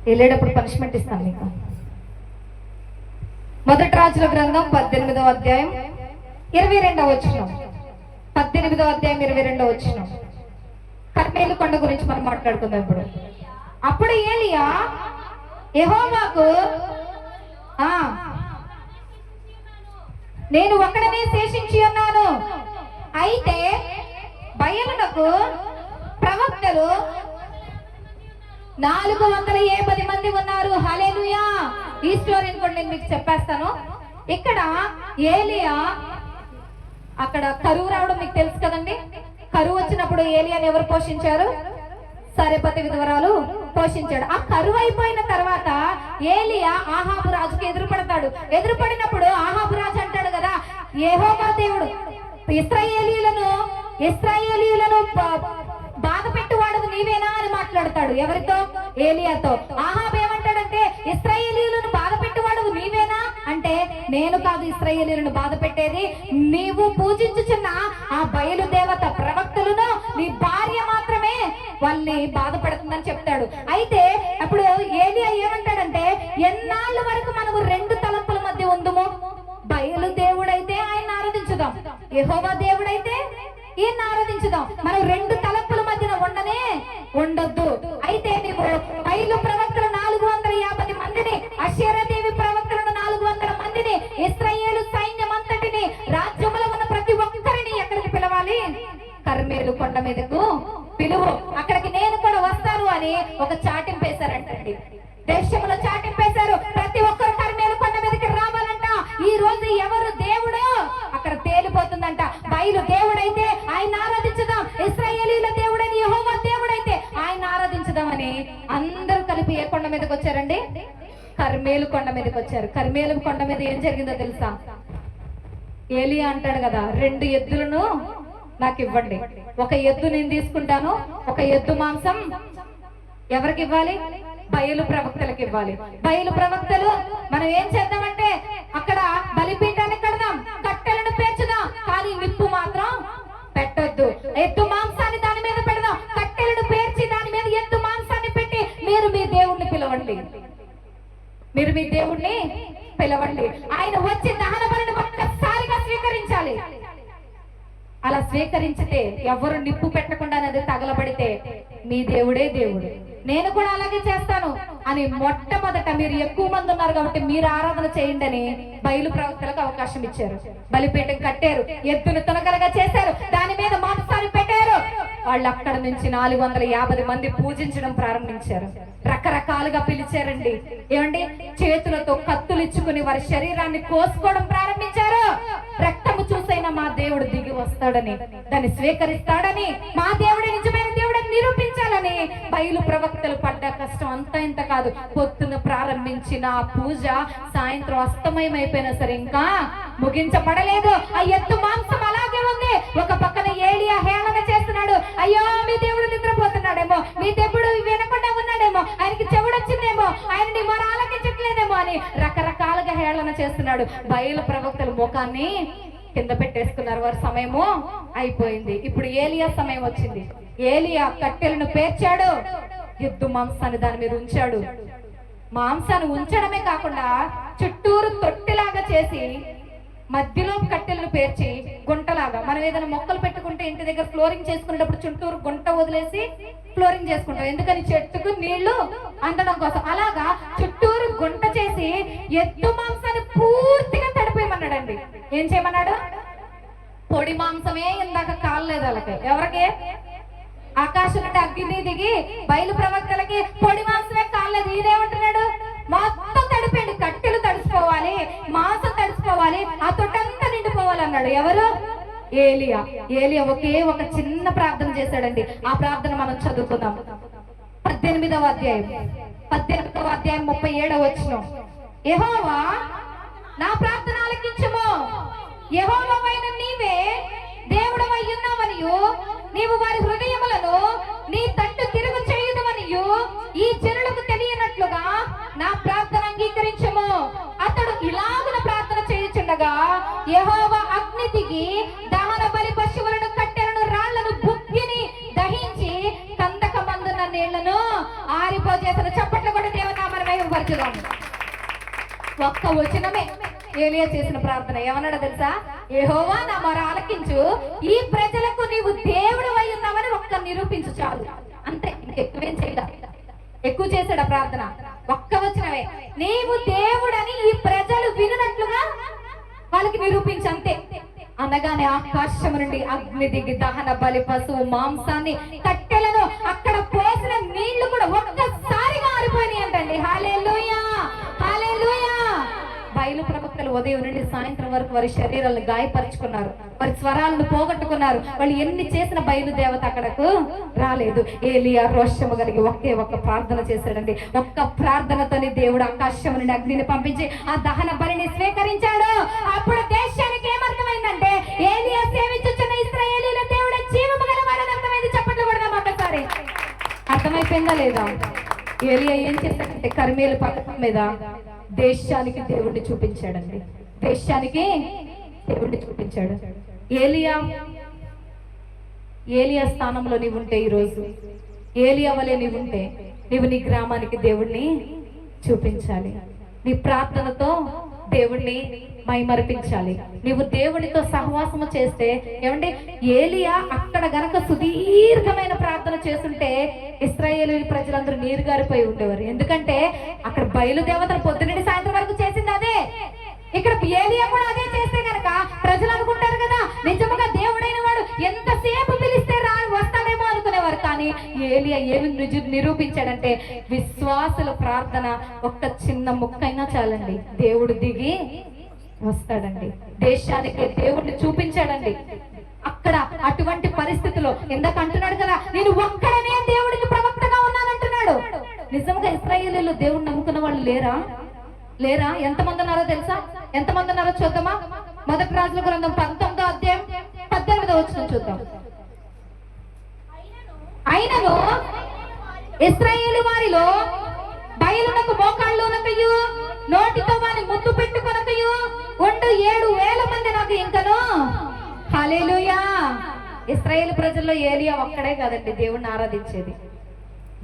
వెళ్ళేటప్పుడు పనిష్మెంట్ ఇస్తాను మీకు. మొదటి రాజుల గ్రంథం 18వ అధ్యాయం 22వ వచనం. 18వ అధ్యాయం 22వ వచనం. కర్మేలు కొండ గురించి మనం మాట్లాడుకుందాం ఇప్పుడు. అప్పుడు ఏలియా యెహోవాకు, నేను ఒక్కడనే శేషించి ఉన్నాను, అయితే బయలునకు ప్రవక్తలు 480 మంది ఉన్నారు. హల్లెలూయా. ఈ స్టోరీని కూడా నేను మీకు చెప్పేస్తాను. ఇక్కడ ఏలియా, అక్కడ కరువు రావడం మీకు తెలుసు కదండి. కరువు వచ్చినప్పుడు ఏలియాని ఎవరు పోషించారు? సరెపతి విధవరాలు పోషించాడు. ఆ కరువు అయిపోయిన తర్వాత ఏలియా ఆహాబు రాజుకి ఎదురుపడతాడు. ఎదురుపడినప్పుడు ఆహాబు రాజు అంటాడు కదా, యెహోవా దేవుడు ఇశ్రాయేలీయులను బాధ పెట్టువాడు నీవేనా అని మాట్లాడతాడు. ఎవరితో? ఏలియాతో. ఆహాబు ఏమంటాడంటే, ఇశ్రాయేలీయులను బాధ పెట్టువాడు నీవేనా అంటే, నేను కాదు ఇశ్రాయేలీయులను బాధ పెట్టేది, నీవు పూజించుచున్న ఆ బయలు దేవత ప్రవక్తలను నీ భార్య మాత్రమే వాళ్ళని బాధపడుతుందని చెప్తాడు. అయితే అప్పుడు ఏలియా ఏమంటాడంటే, ఎన్నాళ్ళ వరకు మనము 2 తలంపుల మధ్య ఉందుము? బయలు దేవుడైతే ఆయన ఆరాధించుదాం, యెహోవా దేవుడైతే ఈయన ఆరాధించుదాం. మనం 2 తలంపుల మధ్యన ఉండొద్దు. అయితే నీవు బయలు ప్రవక్తలు 450 మందిని, అషేరాదేవి ప్రవక్తలను 400 మందిని, ఇశ్రాయేలు సైన్యం అంతటిని, రాజ్యములో ఉన్న ప్రతి ఒక్కరిని ఎక్కడికి పిలవాలి? కర్మేలు కొండ మీదకు పిలువు, అక్కడికి నేను కూడా వస్తాను అని ఒక చాటింపేశారంటండి. దేశంలో చాటింపేశారు. ప్రతి ఒక్కరు కర్మేలు కొండ మీదకి రావాలంట. ఈ రోజు ఎవరు దేవుడు అక్కడ తేలిపోతుందంట. బయలు దేవుడైతే ఆయన ఆరాధించుదాం, ఇశ్రాయేలీల దేవుడైన యెహోవా దేవుడైతే ఆయన ఆరాధించుదామని అందరూ కలిపి ఏ కొండ మీదకి వచ్చారండి? కర్మేలు కొండ మీదకి వచ్చారు. కర్మేలు కొండ మీద ఏం జరిగిందో తెలుసా? ఏలియా అంటాడు కదా, 2 ఎద్దులను నాకు ఇవ్వండి, ఒక ఎద్దు నేను తీసుకుంటాను, ఒక ఎద్దు మాంసం ఎవరికి ఇవ్వాలి? బయలు ప్రవక్తలకు ఇవ్వాలి. బయలు ప్రవక్తలు మనం ఏం చేద్దామంటే అక్కడ బలిపీఠాన్ని కడదాం, కట్టెలను పేర్చుదాం, కానీ నిప్పు మాత్రం పెట్టొద్దు. ఎద్దు మాంసాన్ని దాని మీద పెడదాం, కట్టెలను పేర్చి దాని మీద ఎద్దు మాంసాన్ని పెట్టి మీరు మీ దేవుణ్ణి పిలవండి, మీరు మీ దేవుణ్ణి పిలవండి. ఆయన వచ్చి దహన బలిని ఒక్కసారిగా స్వీకరించాలి. అలా స్వీకరించితే ఎవరు నిప్పు పెట్టకుండా అది తగలబడితే మీ దేవుడే దేవుడు. నేను కూడా అలాగే చేస్తాను అని మొట్టమొదట మీరు ఎక్కువ మంది ఉన్నారు కాబట్టి మీరు ఆరాధన చేయండి అని బయలు ప్రవక్తలకు అవకాశం ఇచ్చారు. బలిపీఠం కట్టారు, ఎద్దును తునకలుగా చేశారు, దాని మీద మాంసాన్ని పెట్టారు. వాళ్ళు అక్కడ నుంచి 450 మంది పూజించడం ప్రారంభించారు. రకరకాలుగా పిలిచారండి. ఏమండి, చేతులతో కత్తులు ఇచ్చుకుని వారి శరీరాన్ని కోసుకోవడం ప్రారంభించారు. రక్తము చూసైనా మా దేవుడు దిగి వస్తాడని, దాన్ని స్వీకరిస్తాడని, మా దేవుడు నిజమైన దేవుడని నిరూపించాలని బయలు ప్రవక్తలు పడ్డ కష్టం అంతా ఇంత కాదు. పొద్దున ప్రారంభించిన ఆ పూజ సాయంత్రం అస్తమయం అయిపోయినా సరే ఇంకా ముగించబడలేదు. ఆ ఎత్తు మాంసం అలాగే ఉంది. ఒక పక్కన ఏలియా హేళన చేస్తున్నాడు. అయ్యో, మీ దేవుడు నిద్రపోతున్నాడేమో, మీ దేవుడు వినకుండా ఉన్నాడేమో, ఆయనకి చెవుడొచ్చిందేమో, ఆయనని మరి ఆలకించట్లేదేమో అని రకరకాలుగా హేళన చేస్తున్నాడు. బయలు ప్రవక్తలు ముఖాన్ని కింద పెట్టేసుకున్నారు. వారి సమయము అయిపోయింది. ఇప్పుడు ఏలియా సమయం వచ్చింది. ఏలియా కట్టెలను పేర్చాడు, ఎద్దు మాంసాన్ని దాని మీద ఉంచాడు. మాంసాన్ని ఉంచడమే కాకుండా చుట్టూరు తొట్టిలాగా చేసి మధ్యలో కట్టెలను పేర్చి గుంటలాగా, మనం ఏదైనా మొక్కలు పెట్టుకుంటే ఇంటి దగ్గర ఫ్లోరింగ్ చేసుకునేటప్పుడు చుట్టూరు గుంట వదిలేసి ఫ్లోరింగ్ చేసుకుంటాం. ఎందుకని? చెట్టుకు నీళ్లు అందడం కోసం. అలాగా చుట్టూరు గుంట చేసి ఎద్దు మాంసాన్ని పూర్తిగా తడిపోయమన్నాడండి. ఏం చేయమన్నాడు? పొడి మాంసమే ఇందాక కాలేదు వాళ్ళకి. ఎవరికి? ఆకాశం నుండి అగ్ని దిగి బయలు ప్రవక్తలకి పొడి మాంసమే కాలేదు. ఈయనేమంటున్నాడు? మొత్తం తడిపోయింది, కట్టెలు తడిసిపోవాలి, మాంసం తడిసిపోవాలి, ఆ తొట్టంతా నిండిపోవాలి అన్నాడు. ఎవరు? ఏలియా. ఏలియా ఒకే ఒక చిన్న ప్రార్థన చేశాడండి. ఆ ప్రార్థన మనం చదువుకుందాం. 18వ అధ్యాయం 37వ వచనం. యెహోవా, నా ప్రార్థన ఆలకించుము. యెహోవావైన నీవే దేవుడవై ఉన్నావనియు, నీవు వారి హృదయములను నీ తట్టు తిరుగు చేయుదువనియు ఈ జనులకు తెలియనట్లుగా నా ప్రార్థన అంగీకరించుము. అతడు ఇలాగున ప్రార్థన చేయుచుండగా యెహోవా అగ్ని దిగి దహన బలి పశువులను, కట్టెలను, రాళ్లను బుగ్గిని దహించి కందకమందున్న నీళ్లను ఆరిపోజేసిన. చప్పట్లు కూడా దేవనామని మహిమపరచుదాం. ఒక్క వచనమే ఏలియా చేసిన ప్రార్థన. ఏమన్నాడో తెలుసా? యెహోవా, నా మొర ఆలకించు, ఈ ప్రజలకు నీవు దేవుడు అయి ఉన్నావని ఒక్క నిరూపించు చాలు. అంతే, ఎక్కువేం చేయడా. ఎక్కువ చేశాడు ప్రార్థన. ఒక్క వచనమే, నీవు దేవుడని ఈ ప్రజలు వినున్నట్లుగా వాళ్ళకి నిరూపించు, అంతే. అనగానే ఆకాశం నుండి అగ్ని దిగి దహన బలి పశువు మాంసాన్ని, కట్టెలను, అక్కడ పోసిన నీళ్లు కూడా ఒక్కసారిగా ఆరిపోయినాయి అంటండి. హల్లెలూయా, హల్లెలూయా. బయలు ప్రవక్తలు ఉదయం నుండి సాయంత్రం వరకు వారి శరీరాలను గాయపరుచుకున్నారు, వారి స్వరాలను పోగొట్టుకున్నారు. వాళ్ళు ఎన్ని చేసిన బయలు దేవత అక్కడకు రాలేదు. ఏలియా రోషము కలిగి ఒకే ఒక్క ప్రార్థన చేశాడండి. ఒక్క ప్రార్థనతోని దేవుడు ఆకాశం నుండి అగ్నిని పంపించి ఆ దహన బలిని స్వీకరించాడు. అప్పుడు దేశానికి ఏమర్థమైందంటే ఏలియా సేవించుచున్న ఇశ్రాయేలీయుల దేవుడు జీవము గలవాడని అర్థమైంది. చెప్పట్లు కూడా ఒక్కసారి అర్థమైపోయిందా లేదా? ఏలియా ఏం చేశాడంటే కర్మేలు పర్వతం మీద దేశానికి దేవుణ్ణి చూపించాడండి. దేశానికి దేవుణ్ణి చూపించాడు. ఏలియా స్థానంలో నీవు ఉంటే, ఈరోజు ఏలియా వలె నీవు ఉంటే, నీవు నీ గ్రామానికి దేవుణ్ణి చూపించాలి. నీ ప్రార్థనతో దేవుణ్ణి మైమరిపించాలి. నీవు దేవునితో సహవాసము చేస్తే, ఏమండి, ఏలియా అక్కడ గనక సుదీర్ఘమైన ప్రార్థన చేస్తుంటే ఇశ్రాయేలు ప్రజలందరూ నీరు గారిపోయి ఉండేవారు. ఎందుకంటే అక్కడ బయలుదేవతను పొద్దున్నండి సాయంత్రం వరకు చేసింది అదే. ఇక్కడ ఏలియా కూడా అదే చేస్తే గనక ప్రజలు అనుకుంటారు కదా, నిజముగా దేవుడైన వాడు ఎంతసేపు పిలిస్తే వస్తాడేమో అనుకునేవారు. కానీ ఏలియా ఏమి నిరూపించాడంటే విశ్వాసుల ప్రార్థన ఒక్క చిన్న ముక్కైనా చాలండి, దేవుడు దిగి వస్తాడండి. దేశానికి దేవుడిని చూపించాడండి. అక్కడ అటువంటి పరిస్థితిలో ఇందాక అంటున్నాడు కదా, నేను ఒక్కడనే దేవుడికి ప్రవక్తగా ఉన్నానంటున్నాడు. నిజంగా ఇశ్రాయేలీయులు దేవుడిని నమ్ముకున్న వాళ్ళు లేరా? లేరా? ఎంతమంది ఉన్నారో తెలుసా? ఎంతమంది ఉన్నారో చూద్దామా? మొదటి రాజుల గ్రంథం 19వ అధ్యాయం 18వ వచనం చూద్దాం. అయినను ఇశ్రాయేలు వారిలో బయలునకు మోకాళ్ళునకయు నోటితో వాని ముద్దు పెట్టుకొనకయు ఉండు 7,000 మంది నాకు ఇంకను. హల్లెలూయా. ఇశ్రాయేలు ప్రజల్లో ఏలియా ఒక్కడే కాదండి దేవుణ్ణి ఆరాధించేది.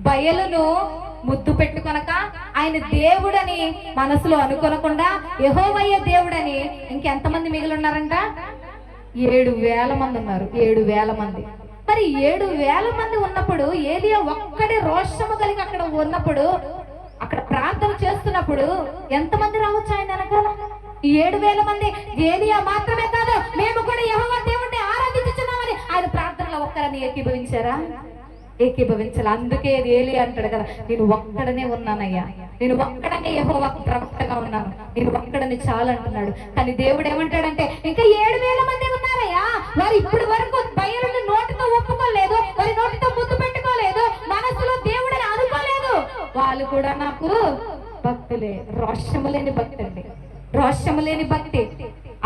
బయలును ముద్దు పెట్టుకొనక, ఆయన దేవుడని మనసులో అనుకొనకుండా యెహోవా దేవుడని ఇంకెంతమంది మిగిలి ఉన్నారంట? 7,000 మంది ఉన్నారు. 7,000 మంది. మరి 7,000 మంది ఉన్నప్పుడు ఏలియా ఒక్కడి రోషము కలిగి అక్కడ ఉన్నప్పుడు, అక్కడ ప్రార్థన చేస్తున్నప్పుడు ఎంతమంది రావచ్చు ఆయన వెనకాల? 7,000 మంది. ఏలియా మాత్రమే కాదు, మేము కూడా యెహోవా దేవుణ్ణి ఆరాధించుచున్నామని ఆయన ప్రార్థనలో ఒక్కరని ఏకీభవించారా? ఏకీభవించాలి. అందుకే ఏలియా అంటాడు కదా, నేను ఒక్కడనే ఉన్నానయ్యా, నేను ఒక్కడనే యెహోవా ప్రవక్తగా ఉన్నాను, నేను ఒక్కడని చాలు అంటున్నాడు. కానీ దేవుడు ఏమంటాడంటే, ఇంకా 7,000 మంది ఉన్నారయ్యా, వారు ఇప్పుడు వరకు బయలుని నోటితో ఒప్పుకోలేదు, వారి నోటితో ముద్దు పెట్టుకోలేదు, మనసులో దేవుడని అనుకోలేదు, వాళ్ళు కూడా నాకు భక్తులే. రోషము లేని భక్తి అండి, రోషము లేని భక్తి.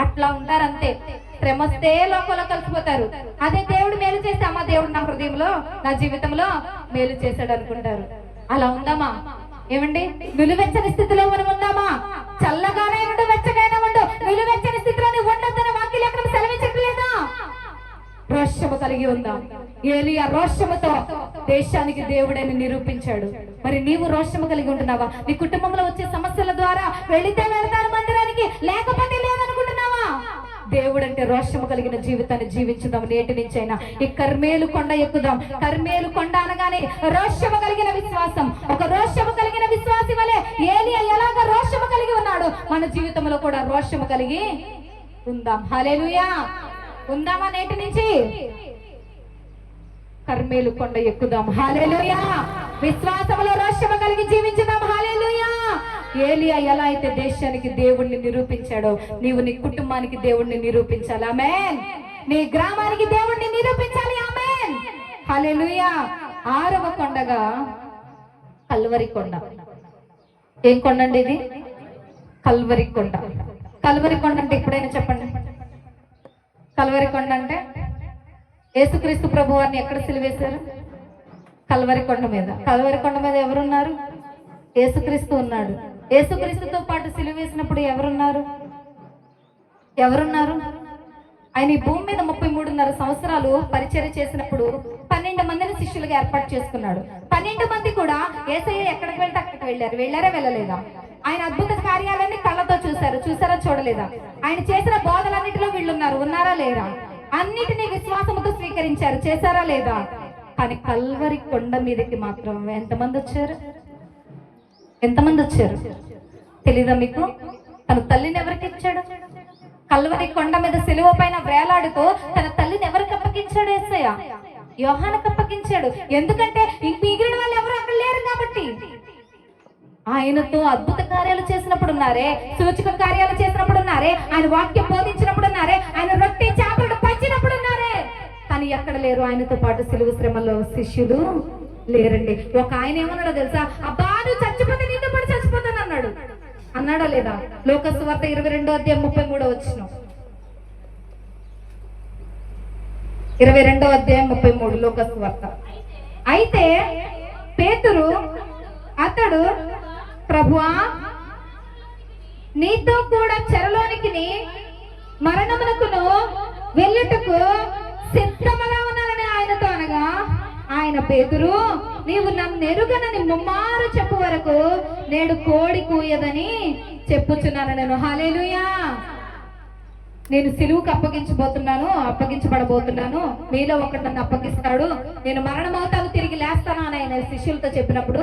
అట్లా ఉంటారంతే. శ్రమస్తే లోకంలో కలిసిపోతారు. అదే దేవుడు మేలు చేస్తే, అమ్మ దేవుడు నా హృదయంలో నా జీవితంలో మేలు చేశాడు అనుకుంటారు. అలా ఉందామా? ఏమండి, నిలువెచ్చని స్థితిలో మనం ఉందామా? చల్లగానే ఉండు, వెచ్చగానే ఉండు, నిలువెచ్చని స్థితిలో ఉండొద్దని వాక్యం ఎక్కడ సెలవించట్లేదా? రోషము కలిగి ఉందాం. ఏలియా రోషముతో దేశానికి దేవుడని నిరూపించాడు. మరి నీవు రోషము కలిగి ఉంటున్నావా? నీ కుటుంబంలో వచ్చే సమస్యల ద్వారా వెళితే వెళ్తాను మందిరానికి, లేకపోతే లేదనుకుంటున్నావా? దేవుడు అంటే రోషము కలిగిన జీవితాన్ని జీవించుదాం. నేటి నుంచి అయినా ఈ కర్మేలు కొండ ఎక్కుదాం. కర్మేలు కొండ అనగానే రోషము కలిగిన విశ్వాసం. ఒక రోషము కలిగిన విశ్వాసి వలె ఏలియా ఎలాగ రోషము కలిగి ఉన్నాడు, మన జీవితంలో కూడా రోషము కలిగి ఉందాం. హల్లెలూయా. ఉందామా? నేటి నుంచి కర్మేలు కొండ ఎక్కుదాం. హల్లెలూయా. విశ్వాసములో రోషము కలిగి జీవించుదాం. హల్లెలూయా. ఏలియా ఎలా అయితే దేశానికి దేవుణ్ణి నిరూపించాడో, నీవు నీ కుటుంబానికి దేవుణ్ణి నిరూపించాలి. ఆమేన్. నీ గ్రామానికి దేవుణ్ణి నిరూపించాలి. ఆమేన్. హల్లెలూయా. 6వ కొండగా కల్వరి కొండ. ఏం కొండ అండి ఇది? కల్వరి కొండ. కల్వరి కొండ అంటే ఎప్పుడైనా చెప్పండి. కల్వరి కొండ అంటే యేసుక్రీస్తు ప్రభు వారిని ఎక్కడ సిలువేశారు? కల్వరి కొండ మీద. కల్వరి కొండ మీద ఎవరున్నారు? యేసుక్రీస్తు ఉన్నాడు. యేసుక్రీస్తుతో పాటు సిలువేసినప్పుడు ఎవరున్నారు? ఆయన ఈ భూమి మీద 33.5 సంవత్సరాలు పరిచర్య చేసినప్పుడు 12 మందిని శిష్యులుగా ఏర్పాటు చేసుకున్నాడు. 12 మంది కూడా యేసయ్య ఎక్కడికి వెళ్తే అక్కడికి వెళ్ళారా వెళ్ళలేదా? ఆయన అద్భుత కార్యాలన్నీ కళ్ళతో చూసారా చూడలేదా? ఆయన చేసిన బోధలన్నిటిలో వీళ్ళున్నారు, ఉన్నారా లేరా? అన్నిటినీ విశ్వాసముతో స్వీకరించారు, చేశారా లేదా? కానీ కల్వరి కొండ మీదకి మాత్రం ఎంతమంది వచ్చారు? తెలీదా మీకు? తన తల్లిని ఎవరికి ఇచ్చాడు? కల్వరి కొండ మీద సిలువ పైన వేలాడుతూ తన తల్లిని ఎవరికి అప్పగించాడు? యేసయ్య యోహానుకు అప్పగించాడు. ఎందుకంటే మిగిలిన వాళ్ళు ఎవరు అక్కడ లేరు కాబట్టి. ఆయనతో అద్భుత కార్యాలు చేసినప్పుడు ఉన్నారే, సూచక కార్యాలు చేసినప్పుడు ఉన్నారే, ఆయన వాక్యం బోధించినప్పుడు ఉన్నారే, ఆయన రొట్టె చేపలను పంచినప్పుడు ఉన్నారే, కానీ ఎక్కడ లేరు. ఆయనతో పాటు సిలువ శ్రమలో శిష్యులు లేరండి. ఒక ఆయన ఏమన్నాడో తెలుసా? అబ్బా నువ్వు చచ్చిపోతే నీతో పాటు చచ్చిపోతాను అన్నాడా లేదా? లోకాసు వార్త 22:33 22:33 లోకాసు వార్త. అయితే పేతురు అతడు, ప్రభువా నీతో కూడా చెరలోనికి మరణమునకును వెళ్ళుటకు సిద్ధముగా ఉన్నానని ఆయనతో అనగా, ఆయన పేతురు నీవు నన్ను ఎరుగనని ముమ్మారు చెప్పు వరకు నేడు కోడి కూయదని చెప్పుచున్నాను నేను. హల్లెలూయా. నేను సిలువుకు అప్పగించబడబోతున్నాను, మీలో ఒకటి నన్ను అప్పగిస్తాడు, నేను మరణమవుతాను తిరిగి లేస్తాను అని ఆయన శిష్యులతో చెప్పినప్పుడు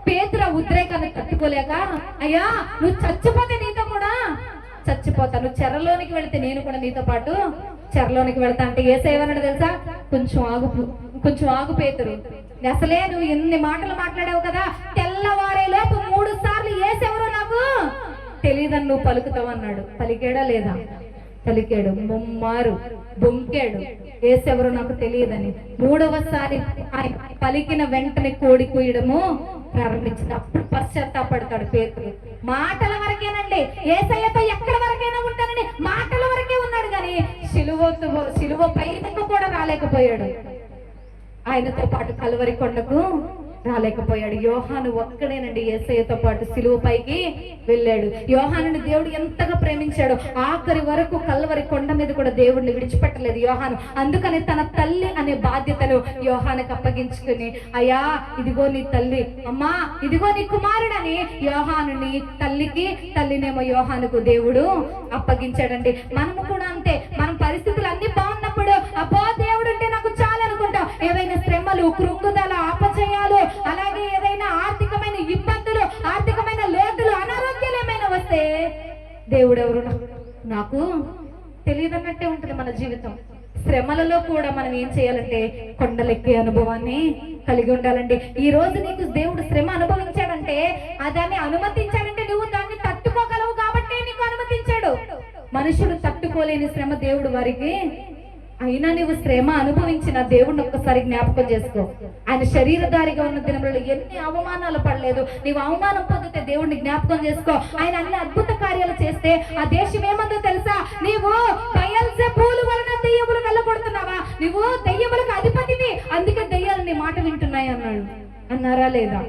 పేతురు ఉద్రేకాన్ని తట్టుకోలేక, అయ్యా నువ్వు చచ్చిపోతే నీతో కూడా చచ్చిపోతా, నువ్వు చెరలోనికి వెళితే నేను కూడా నీతో పాటు చెరలోనికి వెళ్తా అంటే యేసయ్య తెలుసా? కొంచెం ఆగు పేతురు, అసలే నువ్వు ఎన్ని మాటలు మాట్లాడావు కదా, తెల్లవారే లోపు 3 సార్లు యేసెవరో నాకు తెలియదని నువ్వు పలుకుతావు అన్నాడు. పలికాడా లేదా? పలికాడు. ముమ్మారు బొంకాడు, యేసెవరో నాకు తెలియదని. 3వసారి ఆయన పలికిన వెంటనే కోడి కూయడము ప్రారంభించింది. అప్పుడు పశ్చాత్తాపడతాడు పేతురు. మాటల వరకేనండి, యేసయ్యతో ఎక్కడి వరకైనా ఉంటానని మాటల వరకే ఉన్నాడు, కానీ సిలువ పైకి కూడా రాలేకపోయాడు. ఆయనతో పాటు కల్వరి కొండకు రాలేకపోయాడు. యోహాను ఒక్కడేనండి యేసయ్యతో పాటు సిలువ పైకి వెళ్ళాడు. యోహానుని దేవుడు ఎంతగా ప్రేమించాడు, ఆఖరి వరకు కల్వరి కొండ మీద కూడా దేవుడిని విడిచిపెట్టలేదు యోహాను. అందుకని తన తల్లి అనే బాధ్యతను యోహానుకు అప్పగించుకుని, అయ్యా ఇదిగో నీ తల్లి, అమ్మా ఇదిగో నీ కుమారుడని యోహానుని తల్లికి, తల్లినేమో యోహానుకు దేవుడు అప్పగించాడండి. మనము కూడా అంతే. మన పరిస్థితులు అన్ని బాగున్నప్పుడు అబ్బో దేవుడు అంటే నాకు చాలు అనుకుంటాం. శ్రమలు, కృంగుదల, అపజయాలు, అలాగే ఏదైనా ఆర్థికమైన ఇబ్బందులు, ఆర్థికమైన లోటులు, అనారోగ్యాలు ఏమైనా వస్తే దేవుడు ఎవరు నాకు తెలియదన్నట్టే ఉంటుంది మన జీవితం. శ్రమలలో కూడా మనం ఏం చేయాలంటే కొండలెక్కే అనుభవాన్ని కలిగి ఉండాలండి. ఈ రోజు నీకు దేవుడు శ్రమ అనుభవించాడంటే, దాన్ని అనుమతించాడంటే నువ్వు దాన్ని తట్టుకోగలవు కాబట్టి నీకు అనుమతించాడు. మనుషుడు తట్టుకోలేని శ్రమ దేవుడు వారికి. అయినా నువ్వు శ్రమ అనుభవించిన దేవుడిని ఒక్కసారి జ్ఞాపకం చేసుకో. ఆయన శరీరధారిగా ఉన్న దినములలో ఎన్ని అవమానాలు పడలేదు. నీవు అవమానం పొందితే దేవుడిని జ్ఞాపకం చేసుకో. ఆయన అన్ని అద్భుత కార్యాలు చేస్తే ఆ దేశం ఏమందో తెలుసా? నీవు బయల్జెబూలు వలన దెయ్యములు వెళ్ళగొడుతున్నావా? నువ్వు దెయ్యములకు అధిపతివి, అందుకే దెయ్యాలు నీ మాట వింటున్నాయి అన్నారా లేదా?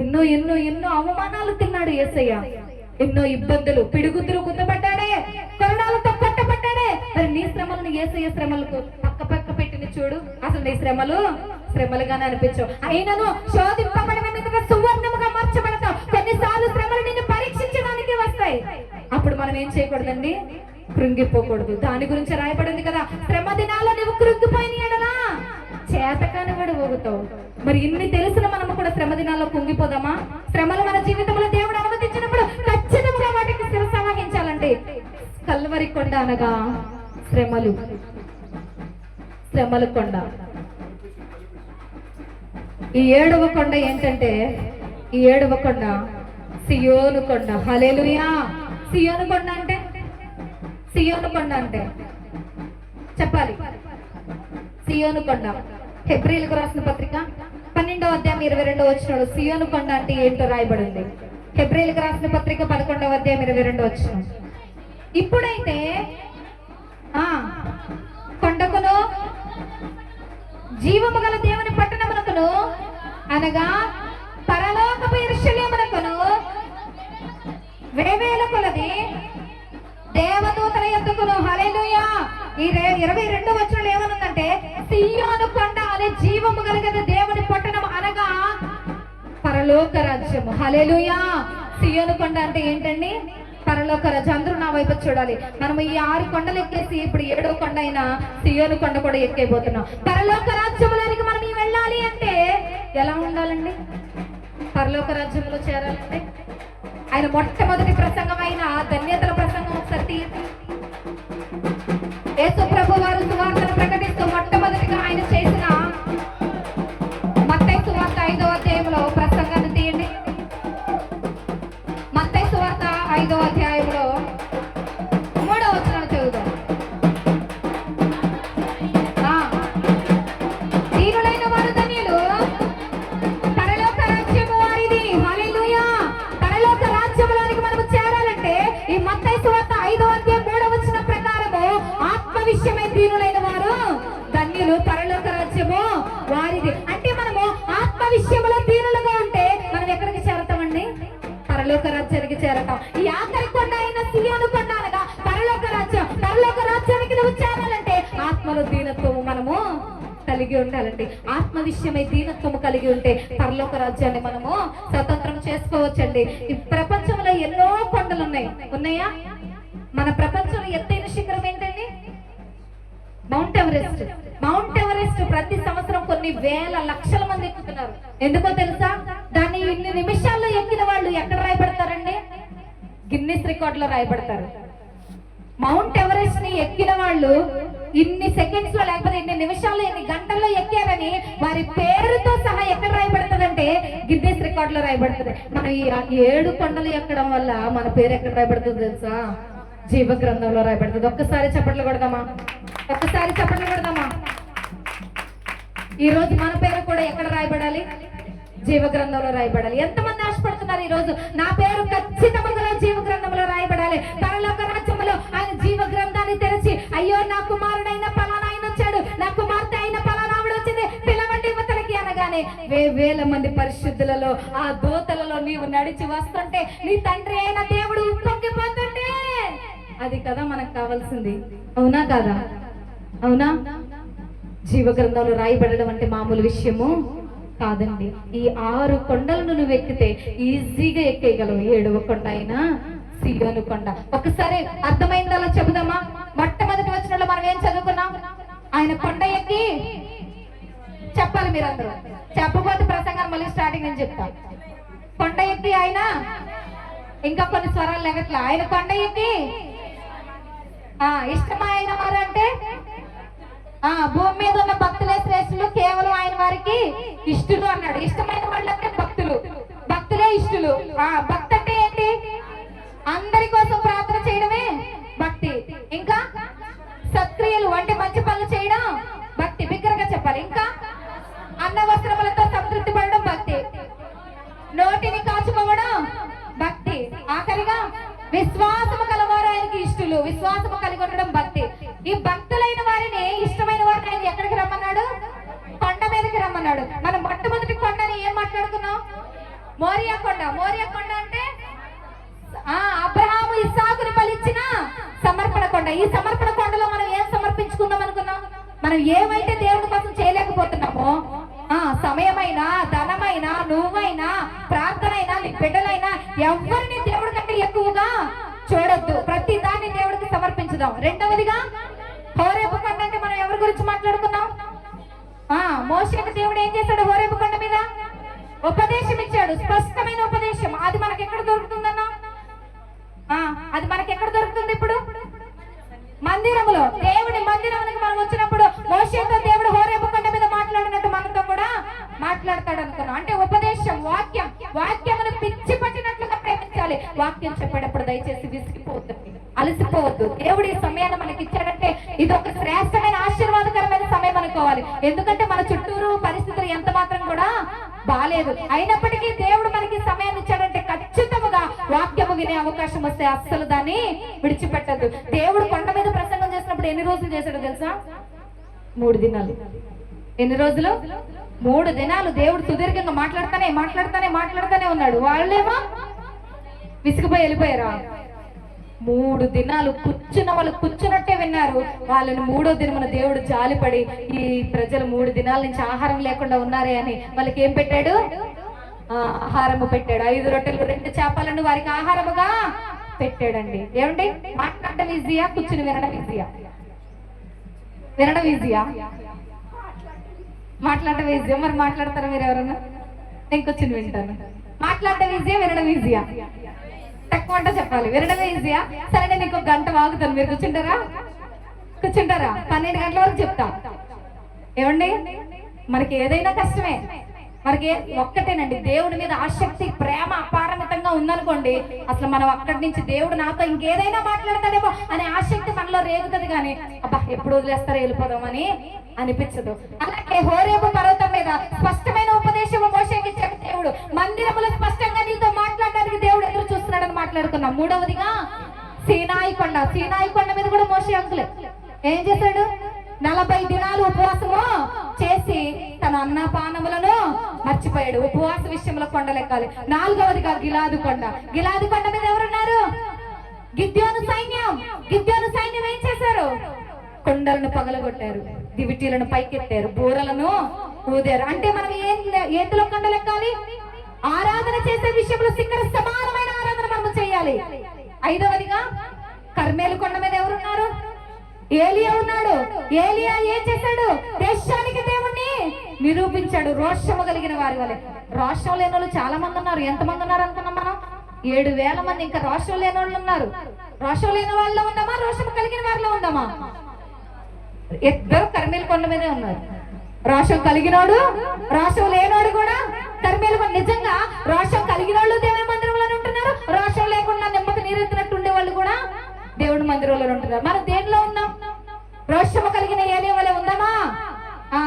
ఎన్నో ఎన్నో ఎన్నో అవమానాలు తిన్నాడు యేసయ్య. ఎన్నో ఇబ్బందులు, పిడుగుతులు గుద్దపడ్డాడే, కొరడాలతో కొట్టబడ్డాడే. మరి నీ శ్రమలను యేసయ్య శ్రమలకు పక్క పెట్టిన చూడు. అసలు నీ శ్రమలుగానే అనిపించవు. అయినను శోధింపబడిన మీదగా సువర్ణముగా మార్చబడతావు. కొన్నిసార్లు శ్రమలు నిన్ను పరీక్షించడానికి వస్తాయి. అప్పుడు మనం ఏం చేయకూడదండి? కృంగిపోకూడదు. దాని గురించి రాయబడింది కదా, శ్రమ దినాల్లో నువ్వు కృంగిపోయిన ఎడలా చేతకాని వాడు ఊగుతావు. మరి ఇన్ని తెలిసిన మనము కూడా శ్రమ దినాల్లో కుంగిపోదామా? శ్రమలు మన జీవితంలో దేవుడు అనుమతించినప్పుడు ఖచ్చితంగా వాటికి శిరస వహించాలండి. కల్వరి కొండ అనగా శ్రమలు కొండ. ఈ 7వ కొండ ఏంటంటే, ఈ 7వ కొండ సియోను కొండ. హల్లెలూయా. సియోను కొండ అంటే చెప్పాలి. సియోను కొండ. హెబ్రీయులకు రాసిన పత్రిక 12వ అధ్యాయం 22వ వచనంలో సియోను కొండ అంటే ఏంటో రాయబడింది. హెబ్రీయులకు రాసిన పత్రిక 11వ అధ్యాయం 22వ వచనం. ఇప్పుడైతే కొండకును జీవము గల దేవుని పట్టణమునకును అనగా పరలోకపు యెరూషలేమునకును వేవేల కొలది దేవదూతల యొద్దకును. హల్లెలూయా. ఈ 22వ వచనంలో ఏమనుందంటే, సియోను కొండ అనే జీవము కలిగిన దేవుని పట్టణం అనగా పరలోక రాజ్యము. హల్లెలూయా. సియోను కొండ అంటే ఏంటండి? పరలోక రాజ్యం. అందరూ నా వైపు చూడాలి. మనం ఈ 6 కొండలు ఎక్కేసి ఇప్పుడు 7వ కొండ అయిన సియోను కొండ కూడా ఎక్కేపోతున్నాం. పరలోక రాజ్యములోనికి మనం వెళ్ళాలి అంటే ఎలా ఉండాలండి? పరలోక రాజ్యంలో చేరాలంటే ఆయన మొట్టమొదటి ప్రసంగమైన ధన్యతల ప్రసంగం ఒకసారి యేసు ప్రభు వారు సువార్తను ప్రకటిస్తూ మొట్టమొదటిగా ఆయన చేసిన మత్తయి సువార్త 5వ అధ్యాయంలో ప్రసంగాన్ని తీయండి. మత్తయి సువార్త 5వ అధ్యాయంలో 3వ వచనం చదువుదాం. దీనులైన వారు ధన్యులు, పరలోక రాజ్యము వారిది. హల్లెలూయా. పరలోక రాజ్యములోనికి మనము చేరాలంటే ఈ మత్తయి సువార్త 5వ అధ్యాయం 3వ వచనం ప్రకారము ఆత్మ విషయమై దీనులైన వారు ధన్యులు, పరలోక రాజ్యము వారిది. అంటే మనము ఆత్మ విషయంలో దీనులుగా ఉంటే మనం ఎక్కడికి చేరతామండి? పరలోక రాజ్యానికి చేరతాం. ఈ ఆఖరి కొండ అయిన సియోను కొండ అనగా పరలోక రాజ్యం. పరలోక రాజ్యానికి నువ్వు చేరాలంటే ఆత్మలో దీనత్వము మనము కలిగి ఉండాలండి. ఆత్మ విషయమై దీనత్వము కలిగి ఉంటే పరలోక రాజ్యాన్ని మనము స్వతంత్రం చేసుకోవచ్చండి. ఈ ప్రపంచంలో ఎన్నో కొండలు ఉన్నాయా? మన ప్రపంచంలో ఎత్తైన శిఖరం ఏంటండి? Mount Everest. మౌంట్ ఎవరెస్ట్ ప్రతి సంవత్సరం కొన్ని వేల లక్షల మంది ఎక్కుతున్నారు. ఎందుకో తెలుసా? దాన్ని ఇన్ని నిమిషాల్లో ఎక్కిన వాళ్ళు ఎక్కడ రాయబడతారండి? గిన్నిస్ రికార్డులో రాయబడతారు. మౌంట్ ఎవరెస్ట్ ని ఎక్కిన వాళ్ళు ఇన్ని సెకండ్స్ లో లేకపోతే ఇన్ని నిమిషాల్లో ఎన్ని గంటల్లో ఎక్కారని వారి పేరుతో సహా ఎక్కడ రాయబడుతుందంటే గిన్నిస్ రికార్డులో రాయబడుతుంది. మనం ఈ 7 కొండలు ఎక్కడం వల్ల మన పేరు ఎక్కడ రాయబడుతుంది తెలుసా? జీవ గ్రంథంలో రాయబడుతుంది. ఒక్కసారి చప్పట్లు కొడదామా? ఈ రోజు మన పేరు కూడా ఎక్కడ రాయబడాలి? జీవ గ్రంథంలో రాయబడాలి. ఎంతమంది ఆశపడుతున్నారు ఈ రోజు నా పేరు ఖచ్చితంగా జీవ గ్రంథంలో రాయబడాలి? పరలోక రాజ్యంలో ఆయన జీవ గ్రంథాన్ని తెరిచి, అయ్యో నా కుమారుడైన పలానా ఆయన వచ్చాడు, నా కుమార్తె అయిన పలానా ఆవిడ వచ్చింది, పిలవండి ఇవతలకి అనగానే వేల మంది పరిశుద్ధులలో ఆ దూతలలో నీవు నడిచి వస్తుంటే నీ తండ్రి అయిన దేవుడు పొంగిపోతుంటే అది కదా మనకు కావాల్సింది. అవునా కాదా? అవునా? జీవ గ్రంథంలో రాయబడడం అంటే మామూలు విషయము కాదండి. ఈ 6 కొండలను నువ్వు ఎక్కితే ఈజీగా ఎక్కేయగలవు. 7వ కొండ అయినా సియోను కొండ. ఒకసారి అర్థమైంది అలా చెబుదామా? మొట్టమొదటి వచనంలో మనం ఏం చదువుకున్నాం? ఆయన కొండ ఎక్కి చెప్పాలి మీరందరూ. చెప్పబోతే ప్రసంగాన్ని మళ్ళీ స్టార్టింగ్ నేను చెప్తా. కొండ ఎక్కి ఆయన, ఇంకా కొన్ని స్వరాలు లెగట్లా, ఆయన కొండ ఎక్కి ఇష్టమైన వారు అంటే భూమి మీద ఉన్న భక్తులే శ్రేష్ఠులు, కేవలం ఆయన వారికి ఇష్టలు అన్నాడు. ఇష్టమైన వాళ్ళంటే భక్తులు, భక్తులే ఇష్టలు. భక్తి అంటే ఏంటి? అందరి కోసం ప్రార్థన చేయడమే భక్తి. ఇంకా సత్క్రియలు అంటే మంచి పనులు చేయడం భక్తి, బిగ్గరగా చెప్పాలి. ఇంకా అన్న వస్త్రములతో సంతృప్తి పడడం భక్తి, నోటిని కాచుకోవడం భక్తి, ఆఖరిగా విశ్వాసము కలవారు ఆయనకి ఇష్టలు, విశ్వాసము కలిగి ఉండడం భక్తి. ఈ భక్తులైన వారిని, ఇష్టమైన వారిని ఆయన ఎక్కడికి రమ్మన్నాడు? కొండ మీదకి రమ్మన్నాడు. మనం మొట్టమొదటి కొండని ఏం మాట్లాడుకున్నాం? మోరియా కొండ. మోరియా కొండ అంటే అబ్రహాము ఇస్సాకుని ఫలించిన సమర్పణ కొండ. ఈ సమర్పణ కొండలో మనం ఏం సమర్పించుకుందాం అనుకున్నాం? మనం ఏమైతే దేవుడి కోసం చేయలేకపోతున్నామో, సమయమైనా, ధనమైనా, నువ్వైనా, ప్రార్థన అయినా, నీ బిడ్డలైనా, ఎవరిని దేవుడి కంటే ఎక్కువగా చూడొద్దు. ప్రతి దాన్ని దేవుడికి సమర్పించుదాం. రెండవదిగా హోరేబు కొండ అంటే మనం ఎవరి గురించి మాట్లాడుకున్నాం? మోషేకి దేవుడు ఏం చేశాడు? హోరేబు కొండ మీద ఉపదేశం ఇచ్చాడు, స్పష్టమైన ఉపదేశం. అది మనకి ఎక్కడ దొరుకుతుందన్నా? అది మనకి ఎక్కడ దొరుకుతుంది? ఇప్పుడు మందిరములో, దేవుడి మందిరానికి మనం వచ్చినప్పుడు మోషేతో దేవుడు హోరేబు కొండ మీద మాట్లాడినట్టు మనతో కూడా మాట్లాడతాడు అనుకున్నాం. అంటే ఉపదేశం, వాక్యం. వాక్యమును పిచ్చి పట్టినట్లుగా ప్రేమించాలి. వాక్యం చెప్పేటప్పుడు దయచేసి విసిగిపోవద్దు, అలసిపోవద్దు. దేవుడు ఈ సమయాన్ని మనకి ఇచ్చాడంటే ఇది ఒక శ్రేష్టమైన, ఆశీర్వాదకరమైన సమయం అనుకోవాలి. ఎందుకంటే మన చుట్టూరు పరిస్థితులు ఎంత మాత్రం కూడా బాలేదు. అయినప్పటికీ దేవుడు మనకి సమయాన్ని ఇచ్చాడంటే ఖచ్చితంగా వాక్యము వినే అవకాశం వస్తే అస్సలు దాన్ని విడిచిపెట్టద్దు. దేవుడు కొండ మీద ప్రసంగం చేసినప్పుడు ఎన్ని రోజులు చేశాడో తెలుసా? 3 దినాలు. ఎన్ని రోజులు? 3 దినాలు దేవుడు సుదీర్ఘంగా మాట్లాడుతానే ఉన్నాడు. వాళ్ళేమో విసిగిపోయి వెళ్ళిపోయారా? 3 దినాలు వాళ్ళు కూర్చున్నట్టే విన్నారు. వాళ్ళని 3వ దినమున దేవుడు జాలిపడి, ఈ ప్రజలు 3 దినాల నుంచి ఆహారం లేకుండా ఉన్నారే అని వాళ్ళకి ఏం పెట్టాడు? ఆహారము పెట్టాడు. 5 రొట్టెలు 2 చేపలను వారికి ఆహారముగా పెట్టాడండి. ఏమండి, మాట్లాడటం ఈజీయా? కూర్చుని వినడం ఈజీయా? వినడం ఈజీయా? మాట్లాడటం ఈజీయా? మరి మాట్లాడతారా మీరు ఎవరన్నా? నేను కూర్చుని వింటాను. మాట్లాడటం ఈజీయా? వినడం ఈజీయా? తక్కువ అంటే చెప్పాలి. వినడమే ఈజీయా? సరే, నేను ఇంకో గంట వాగుతాను. మీరు కూర్చుంటారా? 12 గంటల వరకు చెప్తా. ఏమండి, మనకి ఏదైనా కష్టమే. మనకి ఒక్కటేనండి, దేవుడి మీద ఆసక్తి, ప్రేమ అపారమితంగా ఉందనుకోండి, అసలు మనం అక్కడి నుంచి దేవుడు నాతో ఇంకేదైనా మాట్లాడతాడేమో అనే ఆసక్తి మనలో రేగుతుంది. కానీ అబ్బా ఎప్పుడు వదిలేస్తారో వెళ్ళిపోదామని అనిపించదు. అలాగే హోరేబు పర్వతం మీద స్పష్టమైన ఉపదేశము మోషేకి ఇచ్చాడు దేవుడు. మందిరములో స్పష్టంగా నీతో మాట్లాడడానికి దేవుడు ఎదురు చూస్తున్నాడని మాట్లాడుకున్నాం. 3వదిగా సీనాయి కొండ. సీనాయి కొండ మీద కూడా మోషే అంకులే ఏం చేశాడు? 40 దినాలు ఉపవాసము చేసి తన అన్నపానములను మర్చిపోయాడు. ఉపవాస విషయంలో కొండ లెక్కాలి. 4వదిగా గిలాదు కొండ. గిలాదు కొండ మీద ఎవరున్నారు? గిద్యోను సైన్యం. గిద్యోను సైన్యం ఏం చేశారు? కొండలను పగలగొట్టారు, దివిటీలను పైకెత్తారు, బూరలను ఊదారు. అంటే మనం ఏంటిలో కొండ లెక్కాలి? ఆరాధన చేసే విషయంలో శిఖర సమానమైన ఆరాధన మనం చేయాలి. 5వదిగా కర్మేలు కొండ మీద ఎవరున్నారు? ఏలియా ఉన్నాడు. ఏలియా ఏం చేశాడు? దేశానికి దేవుణ్ణి నిరూపించాడు. రోషము కలిగిన వారి వలె. రోషం లేని వాళ్ళు చాలా మంది ఉన్నారు. ఎంతమంది ఉన్నారు అనుకున్నాం మనం? 7,000 మంది. ఇంకా రోషం లేని వాళ్ళు ఉన్నారు. రోషం లేని వాళ్ళలో ఉందామా, రోషం కలిగిన వారిలో ఉందామా? ఇద్దరు కర్మేలు కొండ మీదే ఉన్నారు. రోషం కలిగినోడు, రోషం లేనోడు కూడా కర్మేలు కొండ. నిజంగా రోషం కలిగిన వాళ్ళు దేవుని మందిరంలోనే ఉంటున్నారు. రోషం లేకుండా నెమ్మది నీరెత్తినట్టు ఉండే వాళ్ళు కూడా దేవుడి మందిరంలో ఉంటున్నారు. మనం దేనిలో ఉన్నాం? రోషము కలిగిన ఏలియా వలె ఉందామా?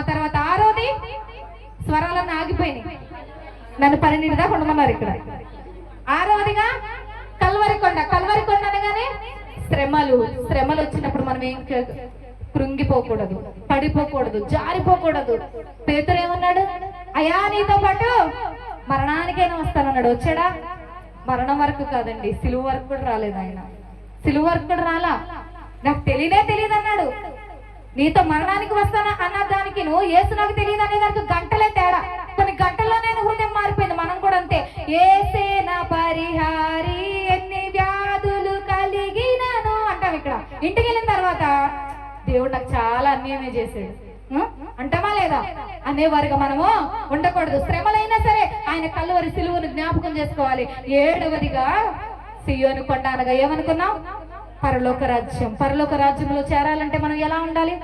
తర్వాత 6వది స్వరాలన్నీ ఆగిపోయినాయి. నన్ను 12 దాకా ఉండమన్నారు ఇక్కడ. 6వదిగా కల్వరి కొండ. కల్వరి కొండ అనగానే శ్రమలు. శ్రమలు వచ్చినప్పుడు మనం ఏం కృంగిపోకూడదు, పడిపోకూడదు, జారిపోకూడదు. పేతురు ఏమన్నాడు? అయ్యా నీతో పాటు మరణానికైనా వస్తానన్నాడు. వచ్చాడా? మరణం వరకు కాదండి, సిలువ వరకు కూడా రాలేదు ఆయన. సిలువ వరకు కూడా రాలా. నాకు తెలియదు అన్నాడు. నీతో మరణానికి వస్తానా అన్న దానికి నువ్వు యేసు నాకు తెలియదు అనే దానికి గంటలే తేడా. కొన్ని గంటల్లోనే హృదయం మారిపోయింది. మనం కూడా అంతే. ఏసే నా పరిహారి, ఎన్ని వ్యాధులు కలిగినను అంటాం ఇక్కడ. ఇంటికి వెళ్ళిన తర్వాత దేవుడు నాకు చాలా అన్యాయమే చేశాడు, అంటామా లేదా? అనేవారుగా మనము ఉండకూడదు. శ్రమలైనా సరే ఆయన కల్వరి సిలువను జ్ఞాపకం చేసుకోవాలి. 7వదిగా సియోను కొండ అనగా ఏమనుకున్నాం? పరలోక రాజ్యం. పరలోక రాజ్యంలో చేరాలంటే మనం ఎలా ఉండాలి?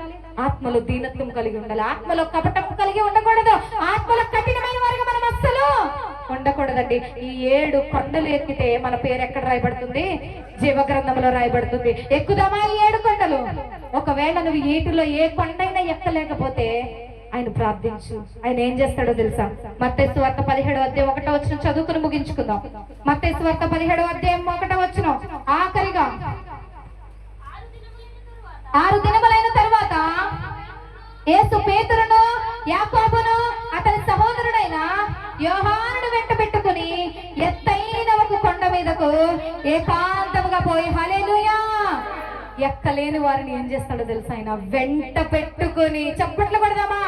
ఆత్మలో దీనత్వం కలిగి ఉండాలి, ఆత్మలో కపటం కలిగి ఉండకూడదు, ఆత్మలో కఠినమైన వారిగా మనం అస్సలు ఉండకూడదండి. ఈ 7 కొండలు ఎక్కితే మన పేరు ఎక్కడ రాయబడుతుంది? జీవగ్రంథంలో రాయబడుతుంది. ఎక్కుదామా ఈ 7 కొండలు? ఒకవేళ నువ్వు వీటిలో ఏ కొండైనా ఎక్కలేకపోతే ఆయన ప్రార్థించు. ఆయన ఏం చేస్తాడో తెలుసా? మత్తయి సువార్త 17వ అధ్యాయం 1వ వచనం చదువుకుని ముగించుకుందాం. మత్తయి సువార్త 17వ అధ్యాయం 1వ వచనం. ఆఖరిగా 6 దినములైన తరువాత యేసు పేతురును యాకోబును అతని సహోదరుడైన యోహానును వెంట పెట్టుకుని ఎత్తైన ఒక కొండ మీదకు ఏకాంతముగా పోయి, హల్లెలూయా, ఎక్కలేని వారిని ఏం చేస్తాడో తెలుసా? ఆయన వెంట పెట్టుకుని. చప్పట్లు కొడదామా?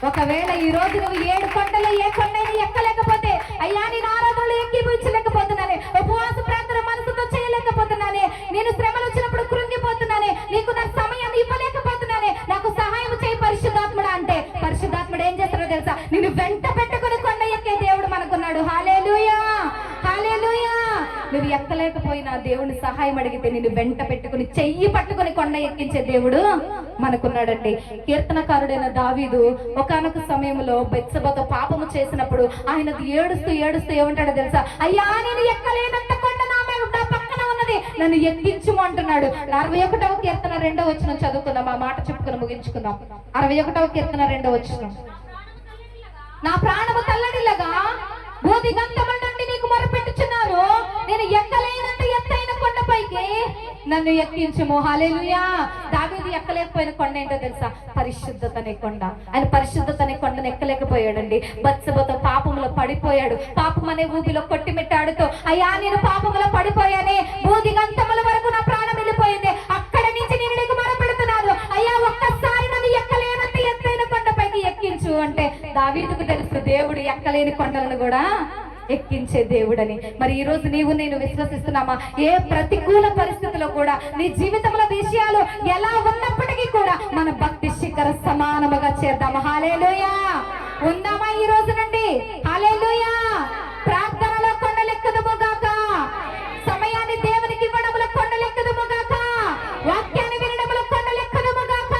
ఒకవేళ ఈ రోజు నువ్వు 7 కొండలు ఏ కొండైనా ఎక్కలేకపోతే, అయ్యా నేను ఆరాధనలు ఎక్కిపించలేకపోతున్నానే, ఉపవాస ప్రార్థన మనసుతో చేయలేకపోతున్నానే, నేను శ్రమలు వచ్చినప్పుడు కృంగిపోతున్నానే, నీకు నా సమయం ఇవ్వలేకపోతున్నానే, నాకు సహాయం చేయి పరిశుద్ధాత్ముడా అంటే పరిశుద్ధాత్ముడు ఏం చేస్తాడో తెలుసా? నిన్ను వెంట పెట్టుకుని కొండ ఎక్కే దేవుడు మనకున్నాడు. హల్లెలూయా, హల్లెలూయా. నువ్వు ఎక్కలేకపోయినా దేవుని సహాయం అడిగితే నిన్ను వెంట పెట్టుకుని చెయ్యి పట్టుకుని కొండ ఎక్కించే దేవుడు మనకున్నాడండి. కీర్తనకారుడైన దావీదు ఒకానొక సమయంలో బెత్షెబతో పాపము చేసినప్పుడు ఆయన ఏడుస్తూ ఏడుస్తూ ఏమంటాడో తెలుసా? అయ్యా నేను ఎక్కలేనంత కొండ నా పక్కన ఉన్నది, నన్ను ఎక్కించుము అంటున్నాడు. 61వ కీర్తన 2వ వచనం చదువుకుందాం. ఆ మాట చెప్పుకుని ముగించుకుందాం. 61వ కీర్తన 2వ వచనం. నా ప్రాణము తల్లడిల్లగా భూదిగంతముల నుండి నీకు మొరపెట్టుచున్నాను, నేను ఎక్కలేనంత ఎత్తైన కొండపైకి నన్ను ఎక్కించుము. హల్లెలూయా. దావీదు ఎక్కలేకపోయిన కొండ ఏంటో తెలుసా? పరిశుద్ధత అనే కొండ. ఆయన పరిశుద్ధత అనే కొండను ఎక్కలేకపోయాడండి. బత్షెబతో పాపంలో పడిపోయాడు. పాపం అనే ఊబిలో కొట్టిమిట్టాడుతూ, అయ్యా నేను పాపంలో పడిపోయానే, భూదిగంతముల వరకు నా ప్రాణం వెళ్ళిపోయింది, అక్కడ నుంచి నేను నీకు మొరపెడుతున్నాను, అయ్యా ఒక్కసారి నన్ను ఎక్కలేనంత ఎత్తైన కొండపైకి ఎక్కించు అంటే దావీదుకు తెలుసు దేవుడు ఎక్కలేని కొండలను కూడా ఎక్కించే దేవుడని. మరి ఈ రోజు నీవు నేను విశ్వసిస్తున్నామా? ఏ ప్రతికూల పరిస్థితిలో కూడా నీ జీవితంలో విషయాలు ఎలా ఉన్నప్పటికీ కూడా మన భక్తి శిఖర సమానముగా చేద్దామా? హల్లెలూయా. ఉందామా ఈ రోజు నుండి? హల్లెలూయా. ప్రార్థనలో కొండలెక్కుదుము గాక, సమయాన్ని దేవునికి ఇవ్వడంలో కొండలెక్కుదుము గాక, వాక్యాన్ని వినడంలో కొండలెక్కుదుము గాక,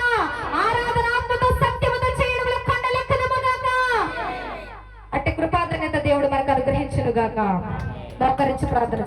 ఆరాధన ఆత్మతో సత్యముతో చేయడంలో కొండలెక్కుదుము గాక. అట్టి కృపాధన్యత దేవుడు మనకు అనుగ్రహించును గాక. మోకరించి ప్రార్థన చేద్దాం.